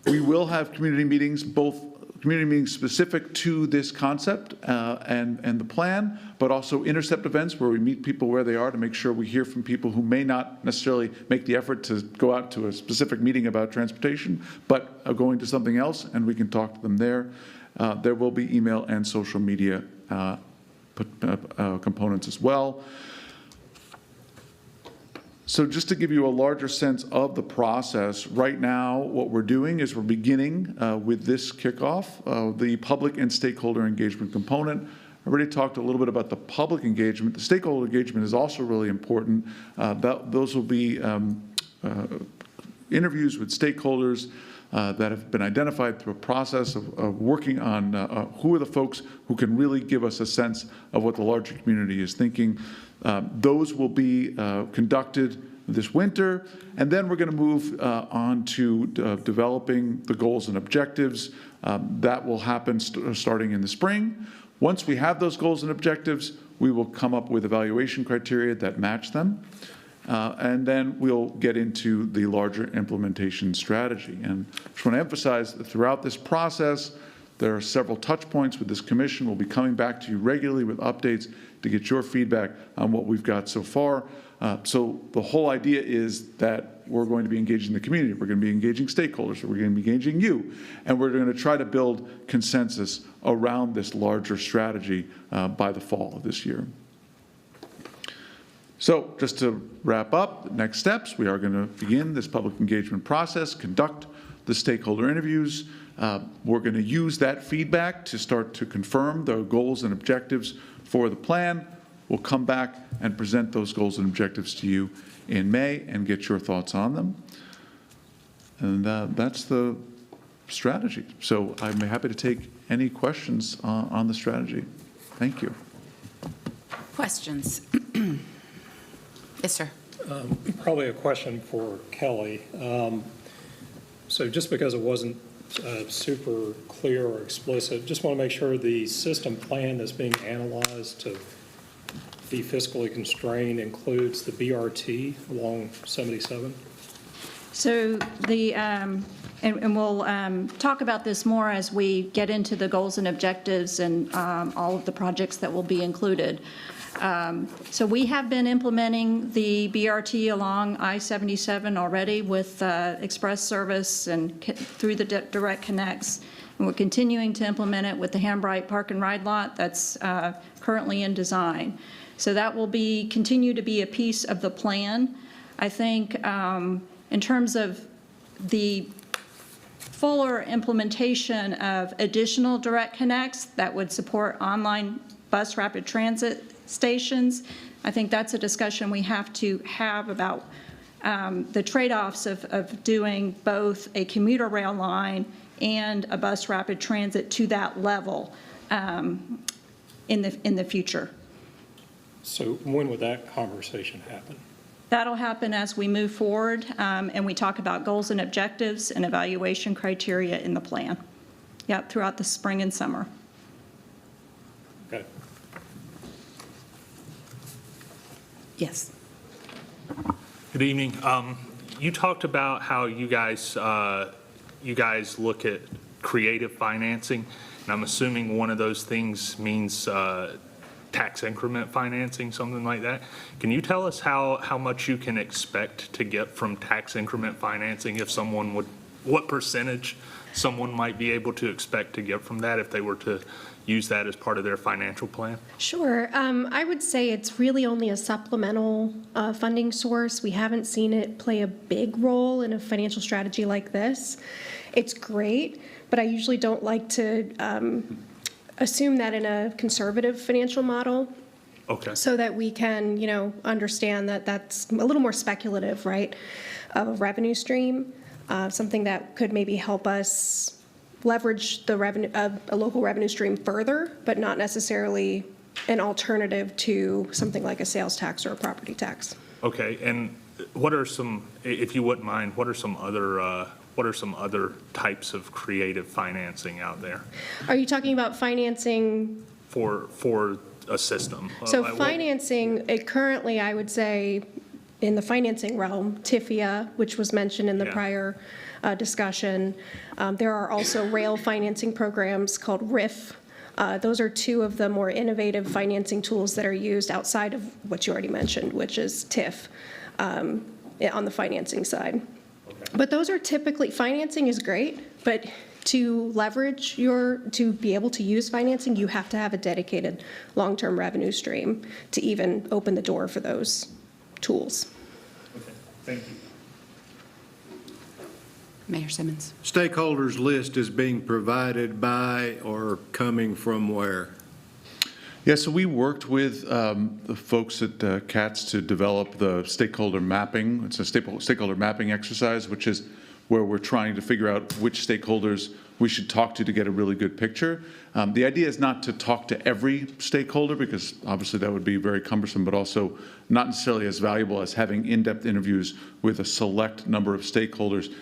We will have community meetings, both community meetings specific to this concept and the plan, but also intercept events where we meet people where they are to make sure we hear from people who may not necessarily make the effort to go out to a specific meeting about transportation, but are going to something else, and we can talk to them there. There will be email and social media components as well. So just to give you a larger sense of the process, right now what we're doing is we're beginning with this kickoff, the public and stakeholder engagement component. I already talked a little bit about the public engagement. The stakeholder engagement is also really important. Those will be interviews with stakeholders that have been identified through a process of working on who are the folks who can really give us a sense of what the larger community is thinking. Those will be conducted this winter, and then we're going to move on to developing the goals and objectives. That will happen starting in the spring. Once we have those goals and objectives, we will come up with evaluation criteria that match them. And then we'll get into the larger implementation strategy. And I just want to emphasize that throughout this process, there are several touch points with this commission. We'll be coming back to you regularly with updates to get your feedback on what we've got so far. So the whole idea is that we're going to be engaging the community. We're going to be engaging stakeholders. We're going to be engaging you. And we're going to try to build consensus around this larger strategy by the fall of this year. So just to wrap up, the next steps, we are going to begin this public engagement process, conduct the stakeholder interviews, We're going to use that feedback to start to confirm the goals and objectives for the plan. We'll come back and present those goals and objectives to you in May and get your thoughts on them. And that's the strategy. So I'm happy to take any questions on the strategy. Thank you. Questions? Yes, sir. Probably a question for Kelly. So just because it wasn't super clear or explicit, just want to make sure the system plan that's being analyzed to be fiscally constrained includes the BRT along 77? So and we'll talk about this more as we get into the goals and objectives and all of the projects that will be included. So we have been implementing the BRT along I-77 already with express service and through the direct connects. And we're continuing to implement it with the Hambright Park and Ride lot that's currently in design. So that will continue to be a piece of the plan. I think in terms of the fuller implementation of additional direct connects that would support online bus rapid transit stations, I think that's a discussion we have to have about the trade-offs of doing both a commuter rail line and a bus rapid transit to that level in the future. So when would that conversation happen? That'll happen as we move forward and we talk about goals and objectives and evaluation criteria in the plan. Yep, throughout the spring and summer. Okay. Yes. Good evening. You talked about how you guys look at creative financing, and I'm assuming one of those things means tax increment financing, something like that. Can you tell us how much you can expect to get from tax increment financing if someone would, what percentage someone might be able to expect to get from that if they were to use that as part of their financial plan? Sure. I would say it's really only a supplemental funding source. We haven't seen it play a big role in a financial strategy like this. It's great, but I usually don't like to assume that in a conservative financial model. Okay. So that we can, understand that that's a little more speculative, right, of a revenue stream, something that could maybe help us leverage the revenue of a local revenue stream further, but not necessarily an alternative to something like a sales tax or a property tax. Okay, and what are some, if you wouldn't mind, what are some other types of creative financing out there Are you talking about financing? for a system? So What- financing, currently, I would say, in the financing realm, TIFIA, which was mentioned in the Yeah. prior discussion. There are also rail financing programs called RIF. Those are two of the more innovative financing tools that are used outside of what you already mentioned, which is TIF on the financing side. But those are typically, financing is great, but to leverage to be able to use financing, you have to have a dedicated long-term revenue stream to even open the door for those tools. Okay, thank you. Mayor Simmons. Stakeholders list is being provided by or coming from where? Yeah, so we worked with the folks at CATS to develop the stakeholder mapping. It's a stakeholder mapping exercise, which is where we're trying to figure out which stakeholders we should talk to get a really good picture. The idea is not to talk to every stakeholder, because obviously that would be very cumbersome, but also not necessarily as valuable as having in-depth interviews with a select number of stakeholders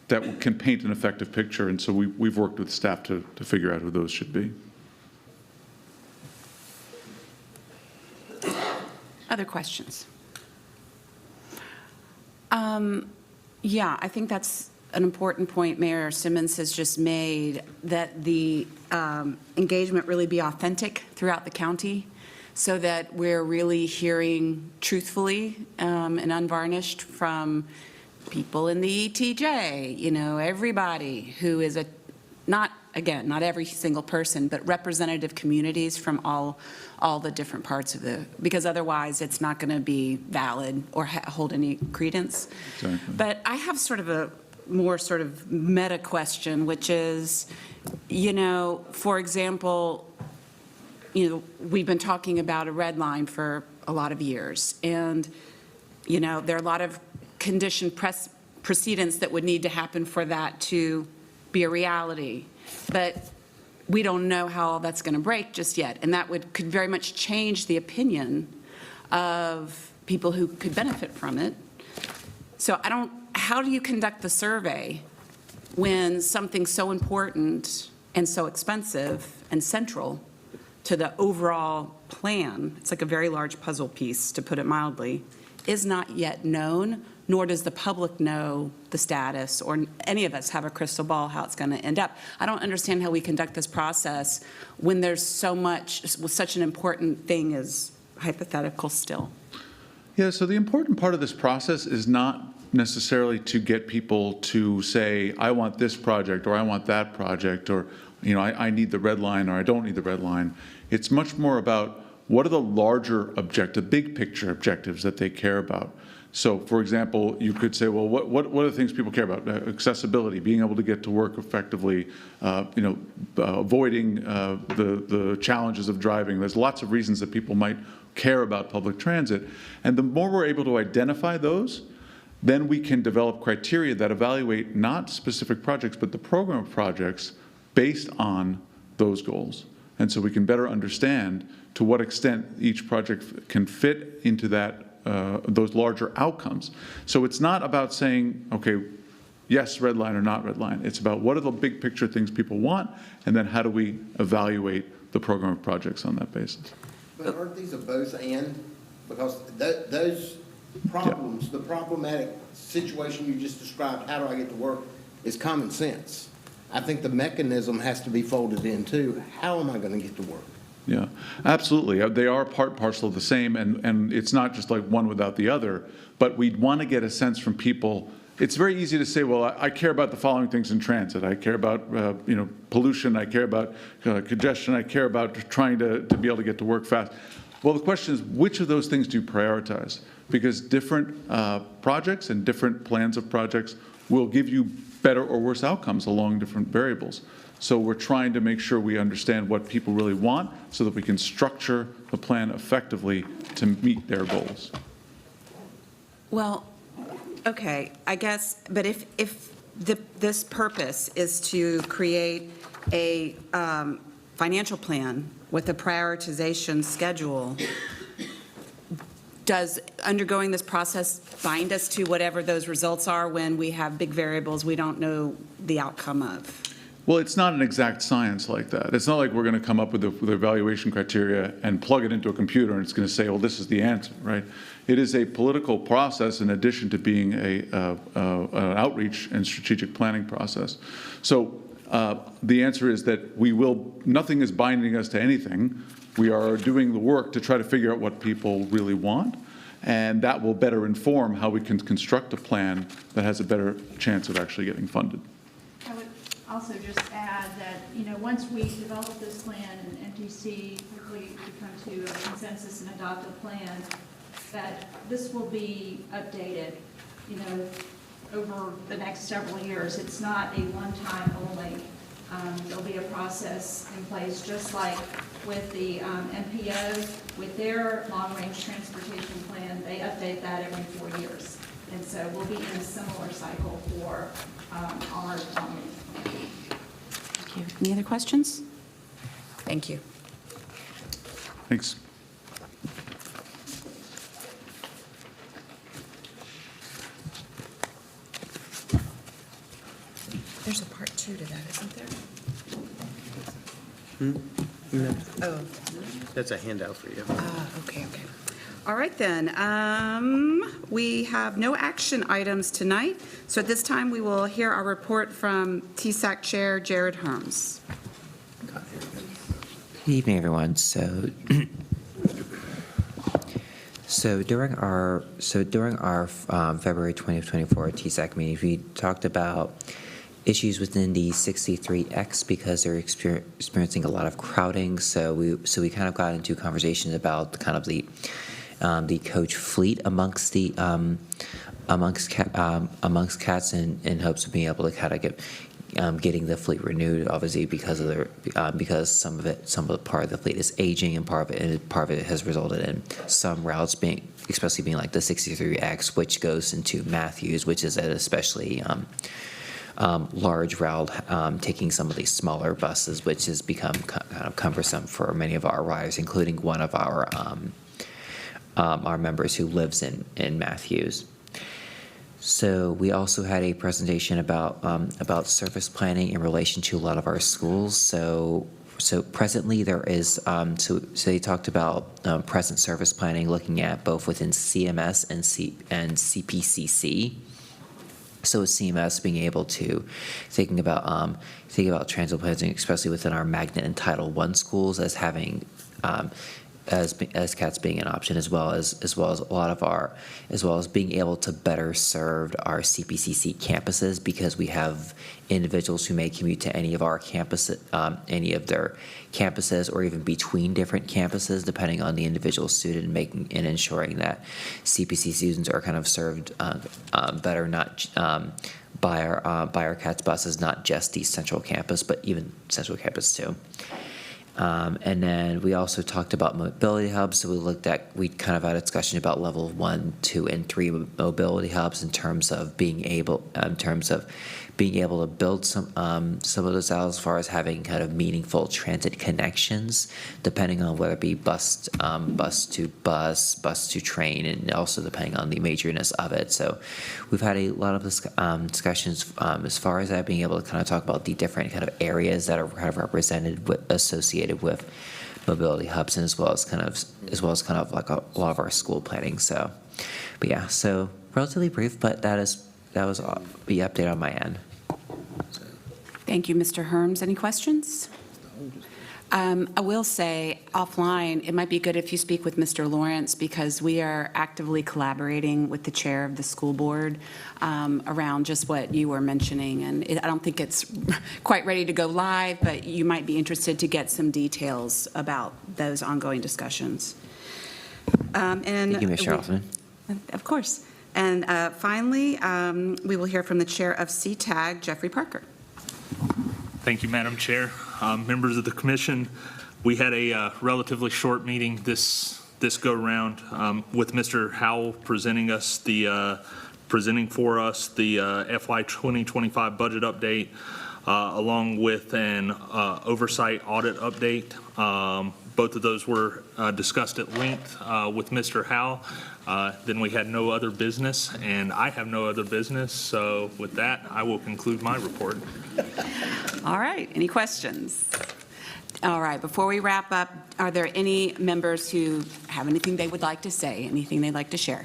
that can paint an effective picture. And so we've worked with staff to figure out who those should be. Other questions? Yeah, I think that's an important point Mayor Simmons has just made, that the engagement really be authentic throughout the county so that we're really hearing truthfully and unvarnished from people in the ETJ, everybody who is not every single person, but representative communities from all the different parts of because otherwise it's not going to be valid or hold any credence. Exactly. But I have sort of more sort of meta question, which is, for example, we've been talking about a red line for a lot of years, and, there are a lot of conditioned precedents that would need to happen for that to be a reality. But we don't know how all that's going to break just yet, and that could very much change the opinion of people who could benefit from it. So how do you conduct the survey when something so important and so expensive and central to the overall plan, it's like a very large puzzle piece, to put it mildly, is not yet known, nor does the public know the status, or any of us have a crystal ball how it's going to end up. I don't understand how we conduct this process when there's such an important thing as hypothetical still. Yeah, so the important part of this process is not necessarily to get people to say, I want this project, or I want that project, or I need the red line, or I don't need the red line. It's much more about what are the larger big picture objectives that they care about. So, for example, you could say, well, what are the things people care about? Accessibility, being able to get to work effectively, avoiding the challenges of driving. There's lots of reasons that people might care about public transit. And the more we're able to identify those, then we can develop criteria that evaluate not specific projects, but the program of projects based on those goals. And so we can better understand to what extent each project can fit into those larger outcomes. So it's not about saying, okay, yes, red line or not red line. It's about what are the big picture things people want, and then how do we evaluate the program of projects on that basis. But aren't these a both and? Because those problems, the problematic situation you just described, how do I get to work, is common sense. I think the mechanism has to be folded in too. How am I going to get to work? Yeah, absolutely. They are part and parcel of the same, and it's not just like one without the other, but we'd want to get a sense from people. It's very easy to say, well, I care about the following things in transit. I care about pollution. I care about congestion. I care about trying to be able to get to work fast. Well, the question is, which of those things do you prioritize? Because different projects and different plans of projects will give you better or worse outcomes along different variables. So we're trying to make sure we understand what people really want so that we can structure the plan effectively to meet their goals. Well, okay, I guess, but if this purpose is to create a financial plan with a prioritization schedule, does undergoing this process bind us to whatever those results are when we have big variables we don't know the outcome of? Well, it's not an exact science like that. It's not like we're going to come up with the evaluation criteria and plug it into a computer and it's going to say, well, this is the answer, right? It is a political process in addition to being an outreach and strategic planning process. So the answer is that nothing is binding us to anything. We are doing the work to try to figure out what people really want, and that will better inform how we can construct a plan that has a better chance of actually getting funded. I would also just add that, once we develop this plan and MTC hopefully come to a consensus and adopt a plan, that this will be updated, over the next several years. It's not a one-time only. There'll be a process in place, just like with the MPO, with their long-range transportation plan, they update that every 4 years. And so we'll be in a similar cycle for our long-range plan. Thank you. Any other questions? Thank you. Thanks. There's a part 2 to that, isn't there? No, Oh, that's a handout for you. okay. All right, then. We have no action items tonight, so at this time, we will hear our report from TSAC Chair Jared Herms. Good evening, everyone. So during our February 2024 TSAC meeting, we talked about issues within the 63X because they're experiencing a lot of crowding. So we kind of got into conversations about kind of the the coach fleet amongst the amongst cats in hopes of being able to kind of get getting the fleet renewed, obviously because of the because some of the part of the fleet is aging, and part of it has resulted in some routes being, especially being like the 63X, which goes into Matthews, which is an especially large route, taking some of these smaller buses, which has become kind of cumbersome for many of our riders, including one of our members who lives in Matthews. So we also had a presentation about service planning in relation to a lot of our schools. So presently there is, so they talked about present service planning, looking at both within CMS and CPCC. So with CMS being able to, thinking about transit planning, especially within our Magnet and Title I schools, as having, as CATS being an option, as well as a lot of our, as well as being able to better serve our CPCC campuses, because we have individuals who may commute to any of our campuses, any of their campuses, or even between different campuses, depending on the individual student, and ensuring that CPC students are kind of served better, not by our CATS buses, not just the central campus, but even central campus too. And then we also talked about mobility hubs. So we kind of had a discussion about level 1, 2, and 3 mobility hubs in terms of being able to build some of those out, as far as having kind of meaningful transit connections, depending on whether it be bus to train, and also depending on the majorness of it. So we've had a lot of discussions as far as that, being able to kind of talk about the different kind of areas that are kind of represented associated with mobility hubs, and as well as kind of like a lot of our school planning. So, but yeah, so relatively brief, but that was the update on my end. Thank you, Mr. Herms. Any questions? I will say offline, it might be good if you speak with Mr. Lawrence, because we are actively collaborating with the chair of the school board around just what you were mentioning. And I don't think it's quite ready to go live, but you might be interested to get some details about those ongoing discussions. Thank you, Ms. Charlton. Of course. And finally, we will hear from the chair of CTAG, Jeffrey Parker. Thank you, Madam Chair. Members of the commission, we had a relatively short meeting this go-round with Mr. Howell presenting for us the FY 2025 budget update, along with an oversight audit update. Both of those were discussed at length with Mr. Howell. Then we had no other business, and I have no other business. So with that, I will conclude my report. All right, any questions? All right, before we wrap up, are there any members who have anything they would like to say, anything they'd like to share?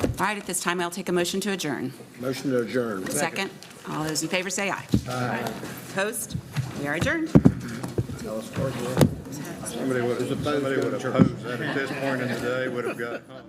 All right, at this time, I'll take a motion to adjourn. Motion to adjourn. Second. All those in favor say aye. Aye. Opposed? We are adjourned. Somebody would have opposed that at this point in the day would have got hung.